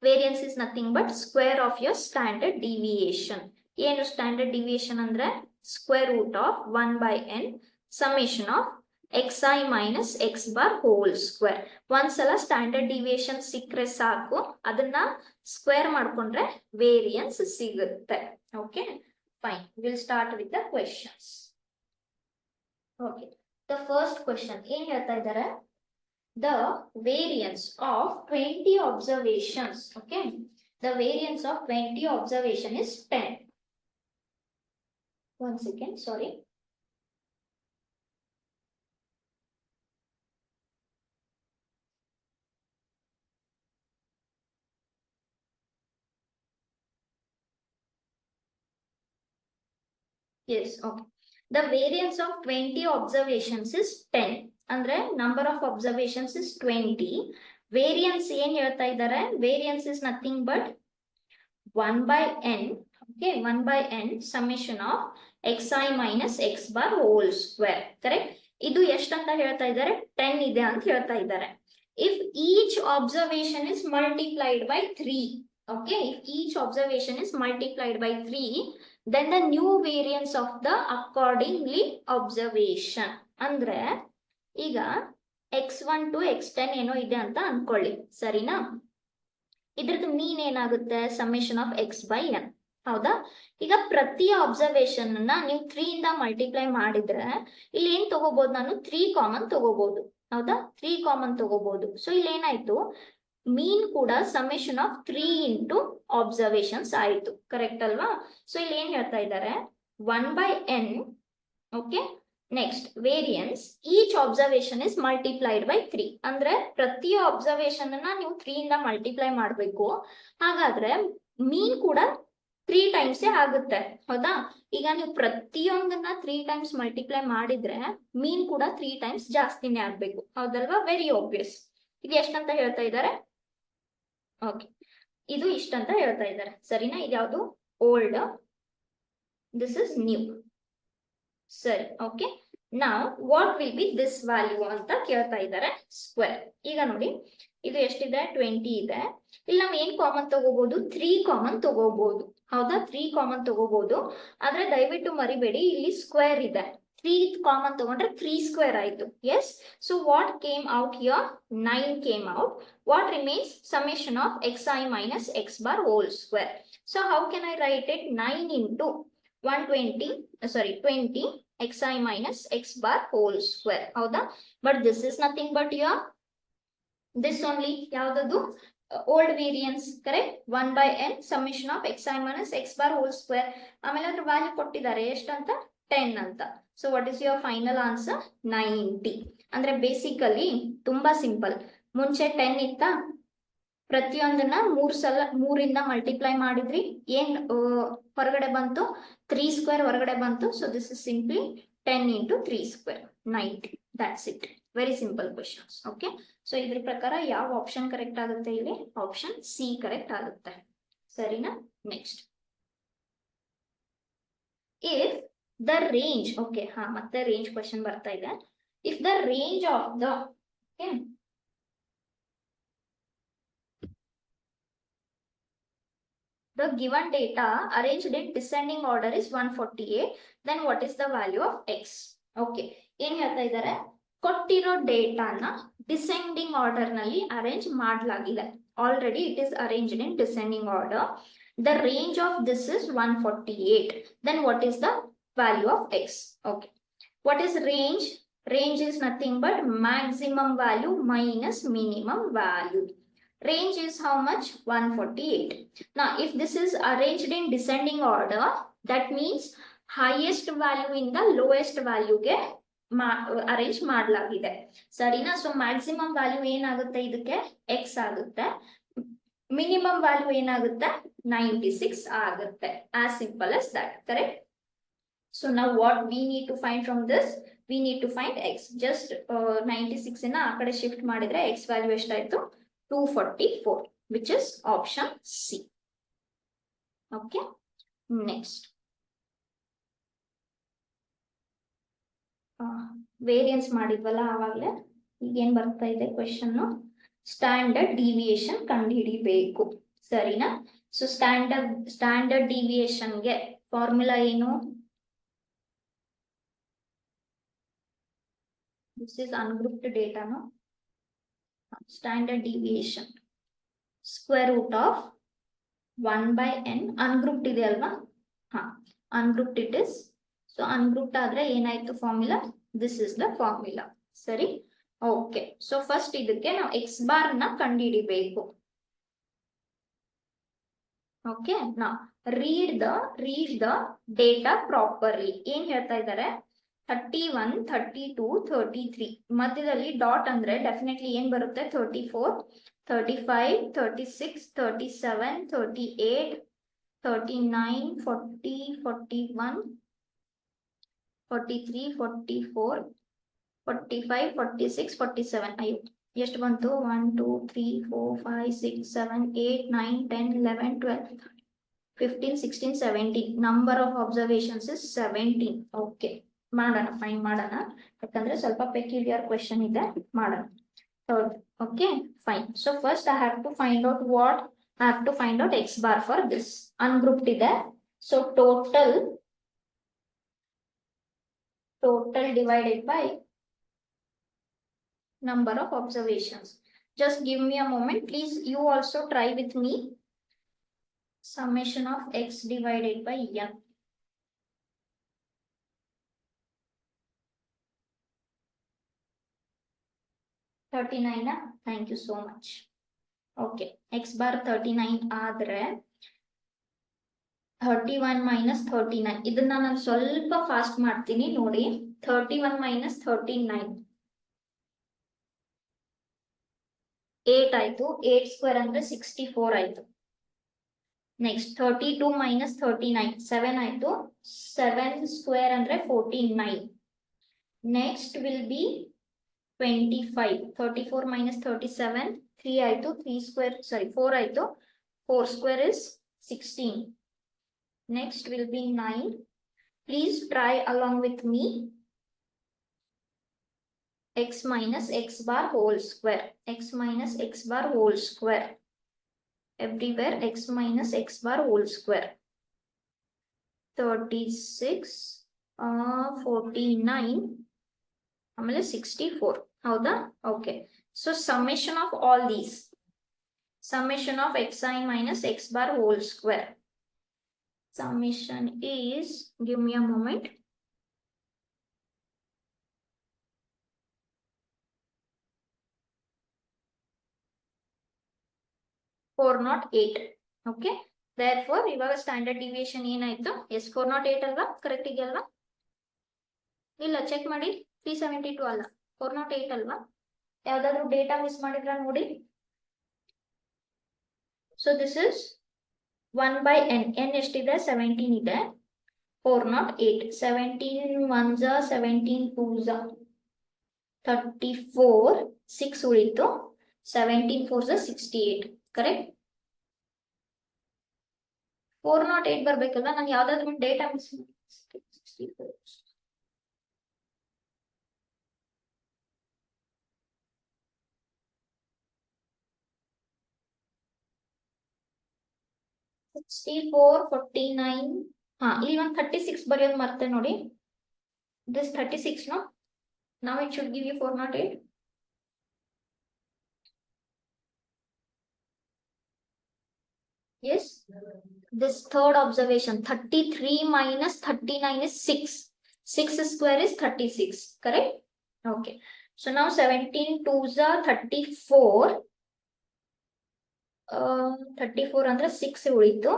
Speaker 1: Variance is nothing but square of your standard deviation. ಏನು standard deviation ಅಂದ್ರೆ? Square root of 1 by n summation of xi minus x bar whole square. ಒಂದ್ಸಲ standard deviation ಸಿಕ್ಕರೆ ಸಾಕು, ಅದನ್ನ square ಮಾಡ್ಕೊಂಡ್ರೆ variance ಸಿಗುತ್ತೆ. Okay, fine. Will start with the questions. Okay, the first question ಏನ್ ಹೇಳ್ತಾ ಇದ್ದಾರೆ? The variance of 20 observations. Okay, the variance of 20 observation is 10. One second, sorry. Yes, okay. The variance of 20 observations is 10. ಅಂದ್ರೆ number of observations is 20. Variance ಏನ್ ಹೇಳ್ತಾ ಇದ್ದಾರೆ? Variance is nothing but 1 by n. Okay, 1 by n summation of xi minus x bar whole square. Correct? ಇದು ಎಷ್ಟಂತ ಹೇಳ್ತಾ ಇದ್ದಾರೆ? 10 ಇದೆ ಅಂತ ಹೇಳ್ತಾ ಇದ್ದಾರೆ. If each observation is multiplied by 3, okay, if each observation is multiplied by 3, then the new variance of the accordingly observation. ಅಂದ್ರೆ ಈಗ x1 to x10 ಏನೋ ಇದೆ ಅಂತ ಅನ್ಕೊಳ್ಳಿ. ಸರಿನಾ? ಇದ್ರದ್ದು ಮೀನ್ ಏನಾಗುತ್ತೆ? Summation of x by n. ಹೌದಾ? ಈಗ ಪ್ರತಿ ಅಬ್ಸರ್ವೇಷನ್ ಅನ್ನ ನೀವು 3 ಇಂದ ಮಲ್ಟಿಪ್ಲೈ ಮಾಡಿದ್ರೆ ಇಲ್ಲಿ ಏನ್ ತಗೋಬಹುದು? ನಾನು 3 ಕಾಮನ್ ತಗೋಬಹುದು. ಹೌದಾ, 3 ಕಾಮನ್ ತಗೋಬಹುದು. ಸೊ ಇಲ್ಲಿ ಏನಾಯ್ತು, ಮೀನ್ ಕೂಡ ಸಮೇಶನ್ ಆಫ್ 3 ಇಂಟು ಆಬ್ಸರ್ವೇಷನ್ಸ್ ಆಯ್ತು, ಕರೆಕ್ಟ್ ಅಲ್ವಾ? ಸೊ ಇಲ್ಲಿ ಏನ್ ಹೇಳ್ತಾ ಇದ್ದಾರೆ, 1/n. Okay, next variance each observation is multiplied by 3. ಅಂದ್ರೆ ಪ್ರತಿ ಆಬ್ಸರ್ವೇಷನ್ ಅನ್ನ ನೀವು 3 ಇಂದ ಮಲ್ಟಿಪ್ಲೈ ಮಾಡಬೇಕು. ಹಾಗಾದ್ರೆ ಮೀನ್ ಕೂಡ 3 ಟೈಮ್ಸ್ ಆಗುತ್ತೆ, ಹೌದಾ? ಈಗ ನೀವು ಪ್ರತಿಯೊಂದನ್ನ 3 ಟೈಮ್ಸ್ ಮಲ್ಟಿಪ್ಲೈ ಮಾಡಿದ್ರೆ ಮೀನ್ ಕೂಡ 3 ಟೈಮ್ಸ್ ಜಾಸ್ತಿನೇ ಆಗ್ಬೇಕು, ಹೌದಲ್ವಾ? Very obvious. ಇದು ಎಷ್ಟಂತ ಹೇಳ್ತಾ ಇದ್ದಾರೆ? ಓಕೆ, ಇದು ಇಷ್ಟಂತ ಹೇಳ್ತಾ ಇದ್ದಾರೆ, ಸರಿನಾ? ಇದ್ಯಾವುದು ಓಲ್ಡ್, ದಿಸ್ ಇಸ್ ನ್ಯೂ. ಸರಿ, ಓಕೆ. ನಾವು what will be this value ಅಂತ ಕೇಳ್ತಾ ಇದ್ದಾರೆ, ಸ್ಕ್ವೇರ್. ಈಗ ನೋಡಿ, ಇದು ಎಷ್ಟಿದೆ? 20 ಇದೆ. ಇಲ್ಲಿ ನಾವು ಏನ್ ಕಾಮನ್ ತಗೋಬಹುದು? 3 ಕಾಮನ್ ತಗೋಬಹುದು, ಹೌದಾ? 3 ಕಾಮನ್ ತಗೋಬಹುದು. ಆದ್ರೆ ದಯವಿಟ್ಟು ಮರಿಬೇಡಿ, ಇಲ್ಲಿ ಸ್ಕ್ವೇರ್ ಇದೆ. 3 ಕಾಮನ್ ತಗೊಂಡ್ರೆ 3 ಸ್ಕ್ವೇರ್ ಆಯ್ತು. Yes. So what came out here? 9 came out. What remains? Summation of xi minus x bar whole square. So how can I write it? 9 into 20 xi minus x bar whole square, ಹೌದಾ? But this is nothing but your this only, ಯಾವ್ದದು? Old variance, correct? 1/n summation of xi minus x bar whole square. ಆಮೇಲೆ ಅದ್ರ value ಕೊಟ್ಟಿದ್ದಾರೆ, ಎಷ್ಟಂತ? 10 ಅಂತ. So what is your final answer? 90. ಅಂದ್ರೆ basically ತುಂಬಾ simple. ಮುಂಚೆ 10 ಇತ್ತ, ಪ್ರತಿಯೊಂದನ್ನ 3 ಮಲ್ಟಿಪ್ಲೈ ಮಾಡಿದ್ರಿ, ಏನ್ ಹೊರಗಡೆ ಬಂತು? 3 ಸ್ಕ್ವೇರ್ ಹೊರಗಡೆ ಬಂತು. So this is simply 10 into 3 square, 90. That's it. Very simple questions. Okay, so ಇದ್ರ ಪ್ರಕಾರ ಯಾವ ಆಪ್ಷನ್ ಕರೆಕ್ಟ್ ಆಗುತ್ತೆ? ಇಲ್ಲಿ ಆಪ್ಷನ್ ಸಿ ಕರೆಕ್ಟ್ ಆಗುತ್ತೆ, ಸರಿನಾ? Next, if the range, okay, ಮತ್ತೆ ರೇಂಜ್ ಕ್ವೆಶನ್ ಬರ್ತಾ ಇದೆ. If the range of the, okay, the given data arranged in descending order is 148, then what is the value of x? Okay, ಏನ್ ಹೇಳ್ತಾ ಇದ್ದಾರೆ? ಕೊಟ್ಟಿರೋ ಡೇಟಾನ descending order ನಲ್ಲಿ arrange ಮಾಡಲಾಗಿದೆ. Already it is arranged in descending order. The range of this is 148. Then what is the value of x? Okay, what is range? Range is nothing but maximum value minus minimum value. Range is how much? 148. Now, if this is arranged in descending order, that means highest value in the lowest value ge arrange ಮಾಡಲಾಗಿದೆ, ಸರಿನಾ? So maximum value ಏನಾಗುತ್ತೆ? ಇದಕ್ಕೆ x ಆಗುತ್ತೆ. Minimum value ಏನಾಗುತ್ತೆ? 96 ಆಗುತ್ತೆ. As simple as that, correct? So now what we need to find from this? We need to find x. Just 96 ನ ಆ ಕಡೆ ಶಿಫ್ಟ್ ಮಾಡಿದ್ರೆ x ವ್ಯಾಲ್ಯೂ ಎಷ್ಟಾಯ್ತು? 244, which is option C. Okay, next. Variance ಮಾಡಿದ್ವಲ್ಲ ಆವಾಗಲೇ, ಈಗ ಏನ್ ಬರ್ತಾ ಇದೆ ಕ್ವೆಶನ್? ಸ್ಟ್ಯಾಂಡರ್ಡ್ ಡಿವಿಯೇಷನ್ ಕಂಡುಹಿಡಿಬೇಕು, ಸರಿನಾ? ಸೊ ಸ್ಟ್ಯಾಂಡರ್ಡ್ ಡಿವಿಯೇಷನ್ಗೆ ಫಾರ್ಮುಲಾ ಏನು? ದಿಸ್ ಇಸ್ ಅನ್ಗ್ರೂಪ್ಡ್ ಡೇಟಾನು. Standard deviation square root of 1/n. Ungrouped ಇದೆ ಅಲ್ವಾ? Ungrouped it is. So ungrouped ಆದ್ರೆ ಏನಾಯ್ತು formula? This is the formula, ಸರಿ? ಓಕೆ, ಸೊ ಫಸ್ಟ್ ಇದಕ್ಕೆ ನಾವು ಎಕ್ಸ್ ಬಾರ್ ನ ಕಂಡುಹಿಡಿಬೇಕು. ಓಕೆ, ನಾ ರೀಡ್ ದ ಡೇಟಾ ಪ್ರಾಪರ್ಲಿ. ಏನ್ ಹೇಳ್ತಾ ಇದ್ದಾರೆ? 31, 32, 33 ಮಧ್ಯದಲ್ಲಿ ಡಾಟ್ ಅಂದ್ರೆ ಡೆಫಿನೆಟ್ಲಿ ಏನ್ ಬರುತ್ತೆ? 34, 35, 36, 37, 38, 39, 40, 41, 43, 44, 45, 46, 47. ಅಯ್ಯೋ, ಎಷ್ಟು ಬಂತು? 1, 2, 3, 4, 5, 6, 7, 8, 9, 10, 11, 12, 15, 16, 17. Number of observations is 17. Okay, ಮಾಡೋಣ, ಫೈನ್ ಮಾಡೋಣ. ಯಾಕಂದ್ರೆ ಸ್ವಲ್ಪ ಪೆಕ್ಯುಲಿಯರ್ ಕ್ವೆಶನ್ ಇದೆ, ಮಾಡೋಣ. Okay, fine. So first I have to find out what? I have to find out X bar for this. Ungrouped ಇದೆ. So total divided by number of observations. Just give me a moment, please. You also try with me. Summation of x divided by n. 39. Thank you so much. Okay, x bar 39 ಆದ್ರೆ 31 minus 39. ಇದನ್ನ ನಾನು ಸ್ವಲ್ಪ fast ಮಾಡ್ತೀನಿ ನೋಡಿ. 31 minus 39 8 ಆಯ್ತು. 8 square ಅಂದ್ರೆ 64 ಆಯ್ತು. Next 32 minus 39 7 ಆಯ್ತು. 7 ಸ್ಕ್ವೇರ್ ಅಂದ್ರೆ 49. Next will be 25. 34 minus 37 3 ಆಯ್ತು. 3 ಸ್ಕ್ವೇರ್ 4 ಆಯ್ತು. 4 square is 16. Next will be 9. Please try along with me. X minus x bar whole square. X minus x bar whole square. Everywhere x minus x bar whole square. 36, 49, ಆಮೇಲೆ 64. ಹೌದಾ? Okay. So summation of all these. Summation of xi minus x bar whole square. Summation is, give me a moment. $408. Okay. Therefore, ಇವಾಗ standard deviation ಏನಾಯ್ತು? S 408 ಅಲ್ವಾ? Correct ಇದೆಯಲ್ವಾ? ಇಲ್ಲ, check ಮಾಡಿ. 372 ಅಲ್ಲ, 408 ಅಲ್ವಾ? ಯಾವ್ದಾದ್ರು ಡೇಟಾ ಮಿಸ್ ಮಾಡಿದ್ರ ನೋಡಿ. So this is 1 by n. n ಎಷ್ಟಿದೆ? 17 ಇದೆ. 408. 17 1s 17 2s 34. 6 ಉಳಿತು. 17 4s 68. ಕರೆಕ್ಟ್? 408 ಬರ್ಬೇಕಲ್ವಾ? ನಾನು ಯಾವ್ದಾದ್ರು ಡೇಟಾ ಮಿಸ್ 64. 64 49. ಇಲ್ಲಿ ಒಂದು 36 ಬರೆಯೋದು ಮರ್ತೆ ನೋಡಿ. This 36, no? Now it should give you 408. Yes. This third observation, 33 minus 39 is 6. 6 square is 36. Correct? Okay. So now 17 2s are 34. 34 ಅಂದ್ರೆ 6 ಉಳಿತು.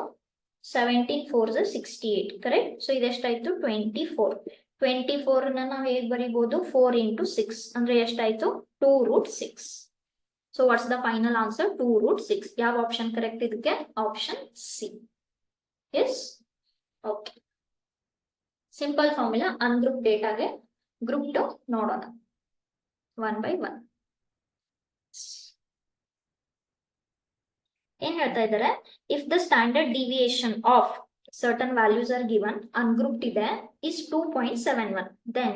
Speaker 1: 17 4s 68. ಕರೆಕ್ಟ್? ಸೊ ಇದೆಷ್ಟಾಯ್ತು? 24. 24 ನಾವು ಹೇಗೆ ಬರೀಬಹುದು? 4 into 6 ಅಂದ್ರೆ ಎಷ್ಟಾಯ್ತು? 2√6. So what's the final answer? 2√6. ಯಾವ ಆಪ್ಷನ್ ಕರೆಕ್ಟ್ ಇದಕ್ಕೆ? Option C. Yes? Okay. Simple formula ungroup ಡೇಟಾಗೆ group 2 ನೋಡೋಣ 1 by 1. ಏನ್ ಹೇಳ್ತಾ ಇದ್ದಾರೆ? If the standard deviation of certain values are given, ungrouped ಇದೆ, is 2.71, then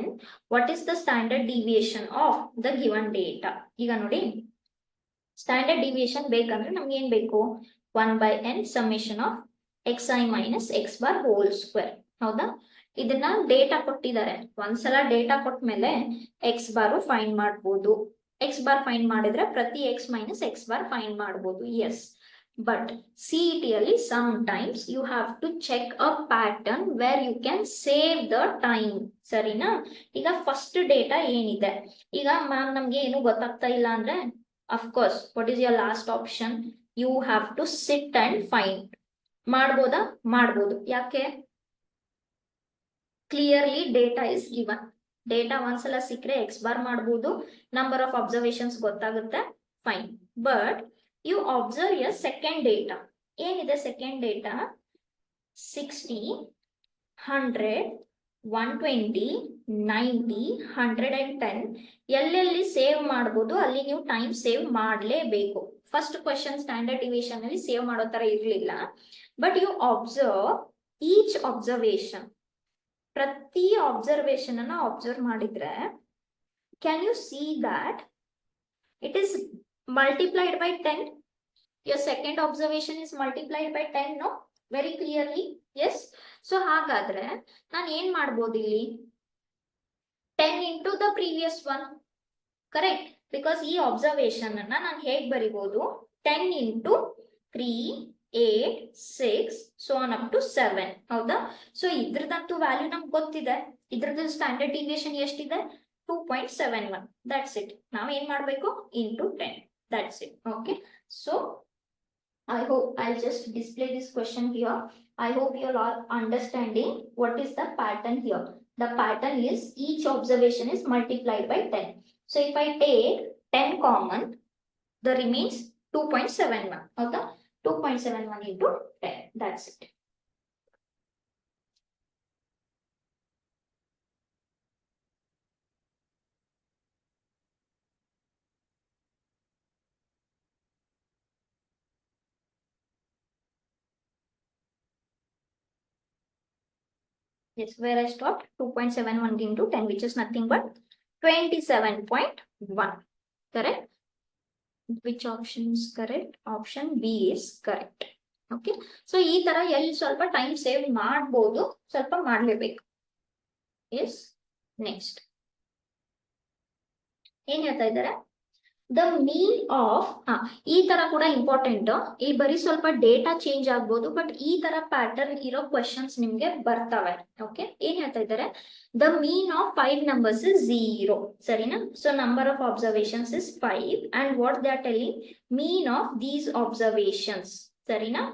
Speaker 1: what is the standard deviation of the given data? ಈಗ ನೋಡಿ, standard deviation ಬೇಕಂದ್ರೆ ನಮ್ಗೆ ಏನ್ ಬೇಕು? 1 by n summation of xi minus x bar whole square. ಹೌದಾ? ಇದನ್ನ data ಕೊಟ್ಟಿದ್ದಾರೆ. ಒಂದ್ಸಲ ಡೇಟಾ ಕೊಟ್ಟ ಮೇಲೆ ಎಕ್ಸ್ ಬಾರ್ ಫೈಂಡ್ ಮಾಡ್ಬೋದು. ಎಕ್ಸ್ ಬಾರ್ ಫೈಂಡ್ ಮಾಡಿದ್ರೆ ಪ್ರತಿ X minus X bar find ಮಾಡ್ಬೋದು. ಎಸ್, but CET ಅಲ್ಲಿ sometimes you have to check a pattern where you can save the time. ಸರಿನಾ? ಈಗ ಫಸ್ಟ್ ಡೇಟಾ ಏನಿದೆ? ಈಗ ಮ್ಯಾಮ್ ನಮ್ಗೆ ಏನು ಗೊತ್ತಾಗ್ತಾ ಇಲ್ಲ ಅಂದ್ರೆ, of course, what is your last option? You have to sit and find. ಮಾಡ್ಬೋದಾ? ಮಾಡ್ಬೋದು. ಯಾಕೆ? Clearly data is given. Data ಒಂದ್ಸಲ ಸಿಕ್ಕರೆ ಎಕ್ಸ್ ಬಾರ್ ಮಾಡ್ಬೋದು, ನಂಬರ್ ಆಫ್ ಅಬ್ಸರ್ವೇಷನ್ಸ್ ಗೊತ್ತಾಗುತ್ತೆ, fine. But you observe your second data. ಏನಿದೆ ಸೆಕೆಂಡ್ ಡೇಟಾ? 60, 100, 120, 90, 110. ಎಲ್ಲೆಲ್ಲಿ save ಮಾಡ್ಬೋದು ಅಲ್ಲಿ ನೀವು ಟೈಮ್ ಸೇವ್ ಮಾಡಲೇಬೇಕು. ಫಸ್ಟ್ ಕ್ವೆಶನ್ ಸ್ಟ್ಯಾಂಡರ್ಡ್ ಡಿವಿಯೇಷನ್ ಅಲ್ಲಿ ಸೇವ್ ಮಾಡೋ ತರ ಇರಲಿಲ್ಲ. But you observe each observation. ಪ್ರತಿ ಅಬ್ಸರ್ವೇಷನ್ ಅನ್ನ ಅಬ್ಸರ್ವ್ ಮಾಡಿದ್ರೆ can you see that it is multiplied by 10. Your second observation is multiplied by 10, no? Very clearly. Yes. So ಹಾಗಾದ್ರೆ ನಾನು ಏನ್ ಮಾಡ್ಬೋದು ಇಲ್ಲಿ? 10 into the previous one. Correct? Because ಈ observation ಅನ್ನ ನಾನು ಹೇಗೆ ಬರಿಬಹುದು? 10 into 3, 8, 6, so on up to 7. ಹೌದಾ? ಸೊ ಇದ್ರದಂತೂ ವ್ಯಾಲ್ಯೂ ನಮ್ಗೆ ಗೊತ್ತಿದೆ. ಇದ್ರದ್ದು ಸ್ಟ್ಯಾಂಡರ್ಡ್ ಡಿವಿಯೇಷನ್ ಎಷ್ಟಿದೆ? 2.71. That's it. Now in ಮಾಡಬೇಕು into 10. That's it. Okay. So I hope I'll just display this question here. I hope you all are understanding what is the pattern here. The pattern is each observation is multiplied by 10. So if I take 10 common, the remains 2.71. Okay. 2.71 into 10. That's it. Yes, where I stopped, 2.71 into 10, which is nothing but 27.1. Correct? Which option is correct? Option B is correct. Okay. So ಈ ತರ ಎಲ್ಲಿ ಸ್ವಲ್ಪ time save ಮಾಡಬಹುದು, ಸ್ವಲ್ಪ ಮಾಡಲೇಬೇಕು. Yes. Next. ಏನ್ ಹೇಳ್ತಾ ಇದ್ದಾರೆ? ದ ಮೀನ್ ಆಫ್ ಈ ತರ ಕೂಡ ಇಂಪಾರ್ಟೆಂಟ್. ಈ ಬರೀ ಸ್ವಲ್ಪ ಡೇಟಾ ಚೇಂಜ್ ಆಗ್ಬೋದು, ಬಟ್ ಈ ತರ ಪ್ಯಾಟರ್ನ್ ಇರೋ ಕ್ವಶನ್ಸ್ ನಿಮ್ಗೆ ಬರ್ತವೆ. ಓಕೆ. ಏನ್ ಹೇಳ್ತಾ ಇದ್ದಾರೆ? The mean of 5 numbers is 0. ಸರಿನಾ? So number of observations is 5 and what they are telling, mean of these observations. ಸರಿನಾ?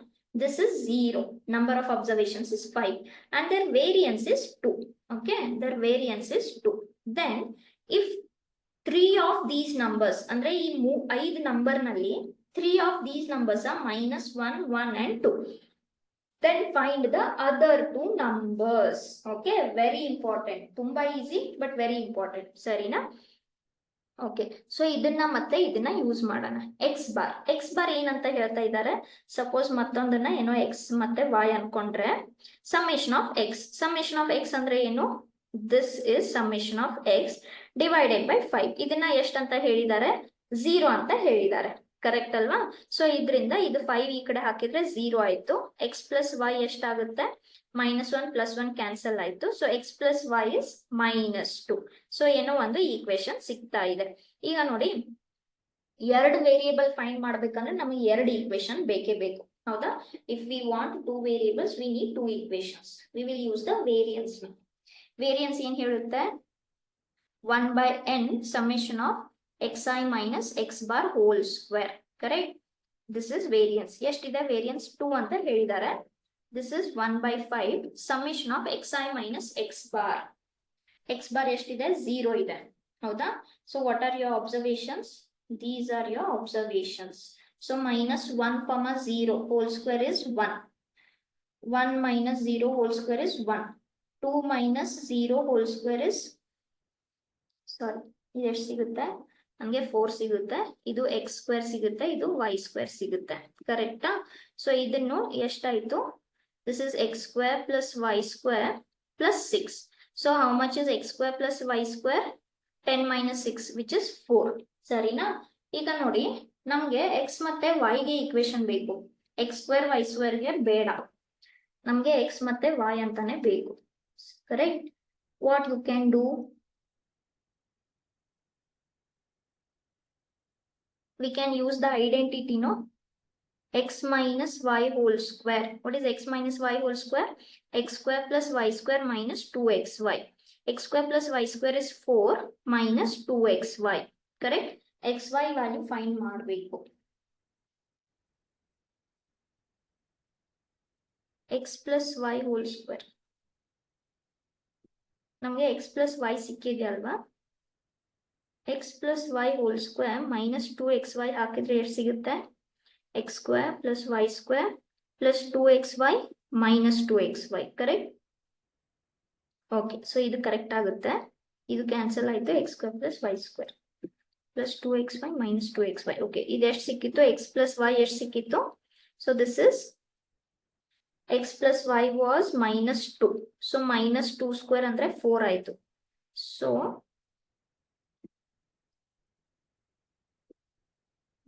Speaker 1: This is 0. Number of observations is 5 and their variance is 2. Okay. Their variance is 2. Then if 3 of these numbers, ಅಂದ್ರೆ ಈ 5 number ನಲ್ಲಿ 3 of these numbers are -1, 1 and 2. Then find the other 2 numbers. Okay, very important. ತುಂಬಾ easy but very important. ಸರಿನಾ? Okay. So ಇದನ್ನ use ಮಾಡೋಣ. X bar ಏನಂತ ಹೇಳ್ತಾ ಇದ್ದಾರೆ? ಸಪೋಸ್ ಮತ್ತೊಂದನ್ನ ಏನೋ ಎಕ್ಸ್ ಮತ್ತೆ ವಾಯ್ ಅನ್ಕೊಂಡ್ರೆ, ಸಮೇಶನ್ ಆಫ್ ಎಕ್ಸ್ ಅಂದ್ರೆ ಏನು? This is summation of X divided by 5. ಇದನ್ನ ಎಷ್ಟಂತ ಹೇಳಿದ್ದಾರೆ? 0 ಅಂತ ಹೇಳಿದ್ದಾರೆ. ಕರೆಕ್ಟ್ ಅಲ್ವಾ? ಸೊ ಇದರಿಂದ ಇದು 5 ಈ ಕಡೆ ಹಾಕಿದ್ರೆ 0 ಆಯ್ತು. ಎಕ್ಸ್ ಪ್ಲಸ್ ವೈ ಎಷ್ಟಾಗುತ್ತೆ? -1 + 1 ಕ್ಯಾನ್ಸಲ್ ಆಯ್ತು. So X plus Y is -2. So ಏನೋ ಒಂದು ಈಕ್ವೇಶನ್ ಸಿಗ್ತಾ ಇದೆ. ಈಗ ನೋಡಿ, 2 ವೇರಿಯೇಬಲ್ ಫೈಂಡ್ ಮಾಡ್ಬೇಕಂದ್ರೆ ನಮಗೆ 2 ಈಕ್ವೇಶನ್ ಬೇಕೇ ಬೇಕು. ಹೌದಾ? If we want 2 variables we need 2 equations. We will use the variance. Variance ಏನ್ ಹೇಳುತ್ತೆ? 1/n summation of xi minus x bar whole square. Correct? This is variance. ಎಷ್ಟಿದೆ? variance 2 ಅಂತ ಹೇಳಿದ್ದಾರೆ. This is 1/5 summation of xi minus x bar. x bar ಎಷ್ಟಿದೆ? 0 ಇದೆ. ಹೌದಾ? So what are your observations? These are your observations. So -1, 0 whole square is 1. 1 minus 0 whole square is 1. 2 minus 0 whole square is, ಸಾರಿ, ಇದು ಎಷ್ಟು ಸಿಗುತ್ತೆ? ನಮಗೆ 4 ಸಿಗುತ್ತೆ. ಇದು X square ಸಿಗುತ್ತೆ, ಇದು ವೈ ಸ್ಕ್ವೇರ್ ಸಿಗುತ್ತೆ. ಕರೆಕ್ಟಾ? ಸೊ ಇದನ್ನು ಎಷ್ಟಾಯ್ತು? This is x square plus y square plus 6. So how much is x square plus y square? 10 - 6 which is 4. ಸರಿನಾ? ಈಗ ನೋಡಿ, ನಮ್ಗೆ ಎಕ್ಸ್ ಮತ್ತೆ ವೈಗೆ ಈಕ್ವೇಶನ್ ಬೇಕು. ಎಕ್ಸ್ ಸ್ಕ್ವೇರ್ ವೈ ಸ್ಕ್ವೇರ್ಗೆ ಬೇಡ, ನಮ್ಗೆ ಎಕ್ಸ್ ಮತ್ತೆ ವೈ ಅಂತಾನೆ ಬೇಕು. Correct? What you can do? We can use the identity, no? X minus y whole square. What is x minus y whole square? X square plus y square minus 2xy. X square plus y square is 4 minus 2xy. Correct? xy value find ಮಾಡಬೇಕು. x plus y whole square. ನಮಗೆ x plus y ಸಿಕ್ಕಿದೆ ಅಲ್ವಾ? x plus y whole square minus 2xy ಹಾಕಿದ್ರೆ ಎಷ್ಟು ಸಿಗುತ್ತೆ? x square plus y square plus 2xy minus 2xy. Correct? Okay. ಸೊ ಇದು correct ಆಗುತ್ತೆ. ಇದು ಕ್ಯಾನ್ಸಲ್ ಆಯ್ತು. x square plus y square plus 2xy minus 2xy. Okay. ಇದು ಎಷ್ಟು ಸಿಕ್ಕಿತ್ತು? x plus y ಎಷ್ಟು ಸಿಕ್ಕಿತ್ತು? So this is x plus y was -2. So -2 square ಅಂದ್ರೆ 4 ಆಯ್ತು. So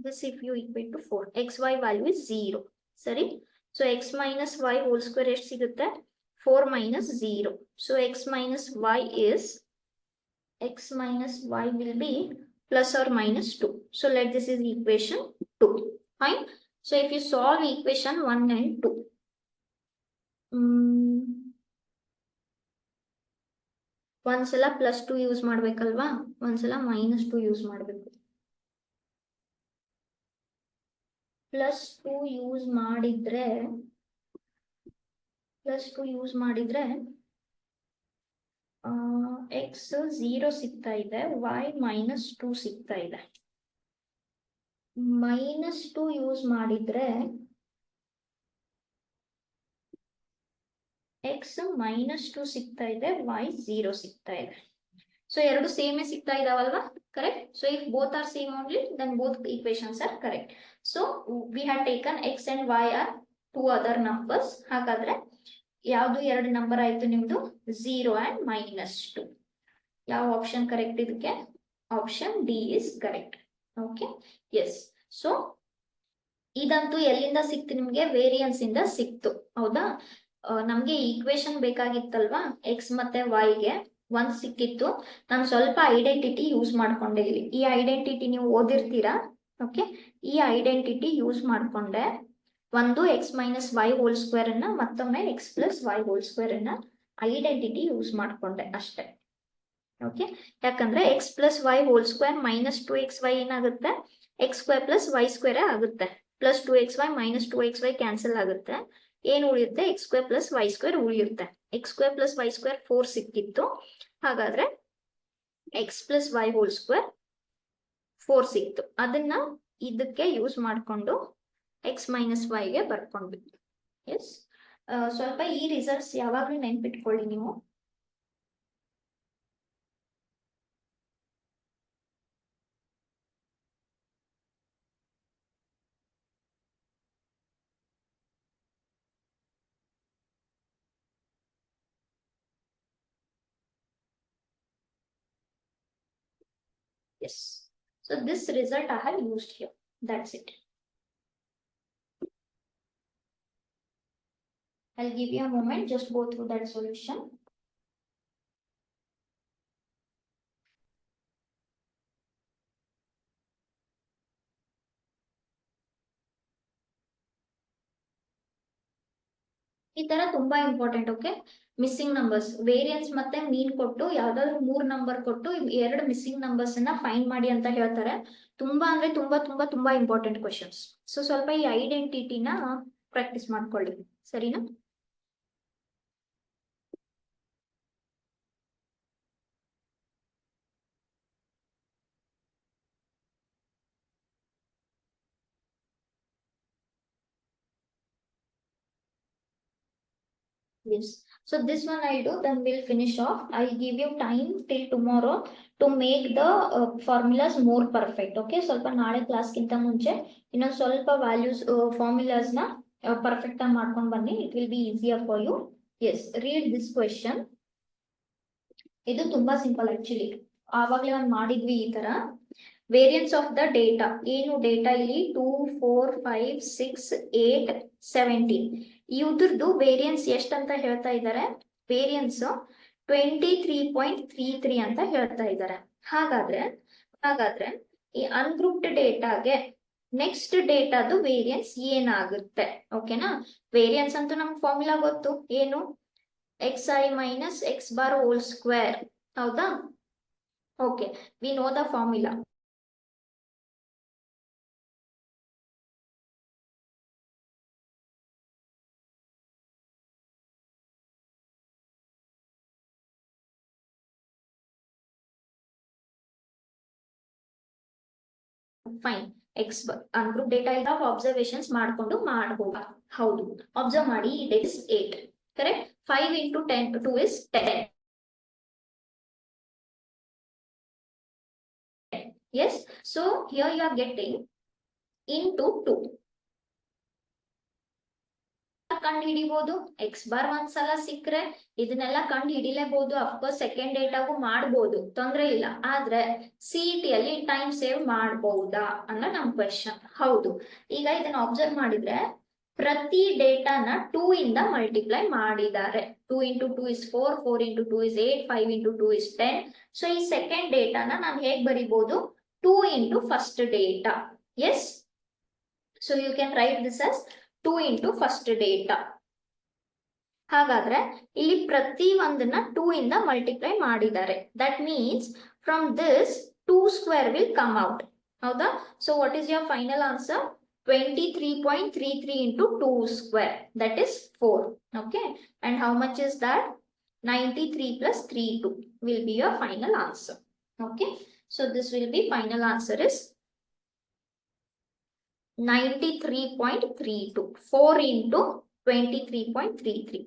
Speaker 1: this if you equate to 4, xy value is 0. ಸರಿ? So x minus y whole square ಎಷ್ಟು ಸಿಗುತ್ತೆ? 4 minus 0. So x minus y will be plus or minus 2. So let this is equation 2. Fine? So if you solve equation 1 and 2, ಒಂದ್ಸಲ +2 use ಮಾಡ್ಬೇಕಲ್ವಾ, ಒಂದ್ಸಲ -2 use ಮಾಡ್ಬೇಕು. +2 use ಮಾಡಿದ್ರೆ x 0 ಸಿಗ್ತಾ ಇದೆ, y -2 ಸಿಗ್ತಾ ಇದೆ. -2 ಯೂಸ್ ಮಾಡಿದ್ರೆ x -2 ಸಿಗ್ತಾ ಇದೆ, y 0 ಸಿಗ್ತಾ ಇದೆ. ಸೊ ಎರಡು ಸೇಮೇ ಸಿಗ್ತಾ ಇದಾವಲ್ವಾ, correct. So if both are same only then both equations are correct. So we have taken x and y are 2 other numbers. ಹಾಗಾದ್ರೆ ಯಾವ್ದು ಎರಡು ನಂಬರ್ ಆಯ್ತು ನಿಮ್ದು? 0 ಅಂಡ್ -2. ಯಾವ ಆಪ್ಷನ್ ಕರೆಕ್ಟ್ ಇದಕ್ಕೆ? Option D is correct. Okay, yes. So ಇದಂತೂ ಎಲ್ಲಿಂದ ಸಿಕ್ತು ನಿಮ್ಗೆ? ವೇರಿಯನ್ಸ್ ಇಂದ ಸಿಕ್ತು, ಹೌದಾ? ನಮ್ಗೆ ಈಕ್ವೇಶನ್ ಬೇಕಾಗಿತ್ತಲ್ವಾ, ಎಕ್ಸ್ ಮತ್ತೆ ವೈಗೆ ಒಂದ್ ಸಿಕ್ಕಿತ್ತು. ನಾನು ಸ್ವಲ್ಪ ಐಡೆಂಟಿಟಿ ಯೂಸ್ ಮಾಡ್ಕೊಂಡೆ ಇಲ್ಲಿ. ಈ ಐಡೆಂಟಿಟಿ ನೀವು ಓದಿರ್ತೀರಾ, ಓಕೆ? ಈ ಐಡೆಂಟಿಟಿ ಯೂಸ್ ಮಾಡ್ಕೊಂಡೆ ಒಂದು x - y² ಅನ್ನ, ಮತ್ತೊಮ್ಮೆ x + y² ಅನ್ನ ಐಡೆಂಟಿಟಿ ಯೂಸ್ ಮಾಡ್ಕೊಂಡೆ ಅಷ್ಟೇ. ಓಕೆ, ಯಾಕಂದ್ರೆ x + y² - 2xy ಏನಾಗುತ್ತೆ? x² + y² ಆಗುತ್ತೆ. +2xy - 2xy ಕ್ಯಾನ್ಸಲ್ ಆಗುತ್ತೆ. ಏನ್ ಉಳಿಯುತ್ತೆ? x² + y² ಉಳಿಯುತ್ತೆ. x² + y² 4 ಸಿಕ್ಕಿತ್ತು. ಹಾಗಾದ್ರೆ x + y² 4 ಸಿಕ್ತು. ಅದನ್ನ ಇದಕ್ಕೆ ಯೂಸ್ ಮಾಡ್ಕೊಂಡು x - y ಗೆ ಬರ್ಕೊಂಡ್ವಿ. ಎಸ್, ಸ್ವಲ್ಪ ಈ ರಿಸಲ್ಟ್ಸ್ ಯಾವಾಗ್ಲೂ ನೆನ್ಪಿಟ್ಕೊಳ್ಳಿ ನೀವು. Yes. So this result I have used here. That's it. I'll give you a moment, just go through that solution. ಈ ತರ ತುಂಬಾ important. Okay, missing numbers, variance ಮತ್ತೆ ಮೀನ್ ಕೊಟ್ಟು ಯಾವ್ದಾದ್ರು 3 ನಂಬರ್ ಕೊಟ್ಟು 2 ಮಿಸ್ಸಿಂಗ್ ನಂಬರ್ಸ್ ಅನ್ನ ಫೈಂಡ್ ಮಾಡಿ ಅಂತ ಹೇಳ್ತಾರೆ. ತುಂಬಾ ಅಂದ್ರೆ ತುಂಬಾ ತುಂಬಾ ತುಂಬಾ ಇಂಪಾರ್ಟೆಂಟ್ ಕ್ವಶನ್ಸ್. ಸೊ ಸ್ವಲ್ಪ ಈ ಐಡೆಂಟಿಟಿನ ಪ್ರಾಕ್ಟೀಸ್ ಮಾಡ್ಕೊಳ್ಳಿ, ಸರಿನಾ? Yes. So this one I'll do, then we'll finish off. I'll give you time till tomorrow to make the formulas more perfect. Okay. ಸ್ವಲ್ಪ ನಾಳೆ ಕ್ಲಾಸ್ ಗಿಂತ ಮುಂಚೆ ಇನ್ನೊಂದು ಸ್ವಲ್ಪ ವ್ಯಾಲ್ಯೂಸ್ ಫಾರ್ಮುಲಾಸ್ ನ ಪರ್ಫೆಕ್ಟ್ ಆಗಿ ಮಾಡ್ಕೊಂಡು ಬನ್ನಿ. It will be easier for you. Yes, read this question. ಇದು ತುಂಬಾ ಸಿಂಪಲ್ ಆಕ್ಚುಲಿ. ಆವಾಗಲೇ ಒಂದು ಮಾಡಿದ್ವಿ ಈ ತರ. Variance of the data. ಏನು ಡೇಟಾ ಇಲ್ಲಿ? 2, 4, 5, 6, 8, 17. ಇದ್ರದ್ದು ವೇರಿಯನ್ಸ್ ಎಷ್ಟಂತ ಹೇಳ್ತಾ ಇದ್ದಾರೆ? ವೇರಿಯನ್ಸ್ 23.33 ಅಂತ ಹೇಳ್ತಾ ಇದ್ದಾರೆ. ಹಾಗಾದ್ರೆ ಈ ಅನ್ಗ್ರೂಪ್ಡ್ ಡೇಟಾಗೆ ನೆಕ್ಸ್ಟ್ ಡೇಟಾದು ವೇರಿಯನ್ಸ್ ಏನಾಗುತ್ತೆ? ಓಕೆನಾ? ವೇರಿಯನ್ಸ್ ಅಂತೂ ನಮ್ಗೆ ಫಾರ್ಮುಲಾ ಗೊತ್ತು. ಏನು? xi - x⁻². ಹೌದಾ? Okay, we know the formula. Fine. X ungroup data ಇಂದ ಅಬ್ಸರ್ವೇಷನ್ಸ್ ಮಾಡ್ಕೊಂಡು ಮಾಡಬಹುದು. ಹೌದು, ಅಬ್ಸರ್ವ್ ಮಾಡಿ. It is 8, correct. 5 × 10 2 is 10. Yes, so here you are getting into 2. ಕಂಡು ಹಿಡಿಬಹುದು. x⁻ ಒಂದ್ಸಲ ಸಿಕ್ಕರೆ ಇದನ್ನೆಲ್ಲ ಕಂಡು ಹಿಡಿಲೇಬಹುದು. ಅಫ್ಕೋರ್ಸ್ ಸೆಕೆಂಡ್ ಡೇಟಾಗೂ ಮಾಡಬಹುದು, ತೊಂದ್ರೆ ಇಲ್ಲ. ಆದ್ರೆ CET ಅಲ್ಲಿ ಟೈಮ್ ಸೇವ್ ಮಾಡಬಹುದಾ ಅನ್ನೋ ನಮ್ ಕ್ವೆಶನ್. ಹೌದು. ಈಗ ಇದನ್ನ ಅಬ್ಸರ್ವ್ ಮಾಡಿದ್ರೆ ಪ್ರತಿ ಡೇಟಾನ 2 ಇಂದ ಮಲ್ಟಿಪ್ಲೈ ಮಾಡಿದ್ದಾರೆ. 2 × 2 is 4, 4 × 2 is 8, 5 × 2 is 10. ಸೊ ಈ ಸೆಕೆಂಡ್ ಡೇಟಾನ ನಾನು ಹೇಗ್ ಬರಿಬಹುದು? 2 × first data. Yes, so you can write this as 2 × first data. ಹಾಗಾದ್ರೆ ಇಲ್ಲಿ ಪ್ರತಿ ಒಂದನ್ನ 2 ಇಂದ ಮಲ್ಟಿಪ್ಲೈ ಮಾಡಿದ್ದಾರೆ. That means from this 2 square will come out. ಹೌದಾ? So what is your final answer? 23.33 into 2 square, that is 4. Okay, and how much is that? 93 plus 32 will be your final answer. Okay, so this will be final answer is 93.32. 4 into 23.33.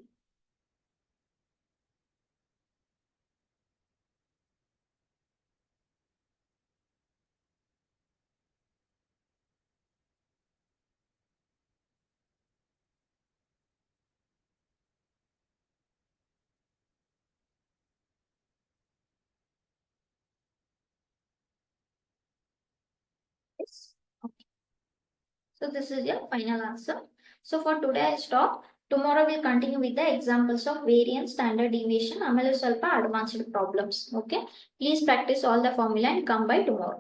Speaker 1: Yes. Okay. So this is your final answer. So for today I stop. Tomorrow we'll continue with the examples of variance, standard deviation, ಆಮೇಲೆ ಸ್ವಲ್ಪ advanced problems. Okay. Please practice all the formula and come by tomorrow.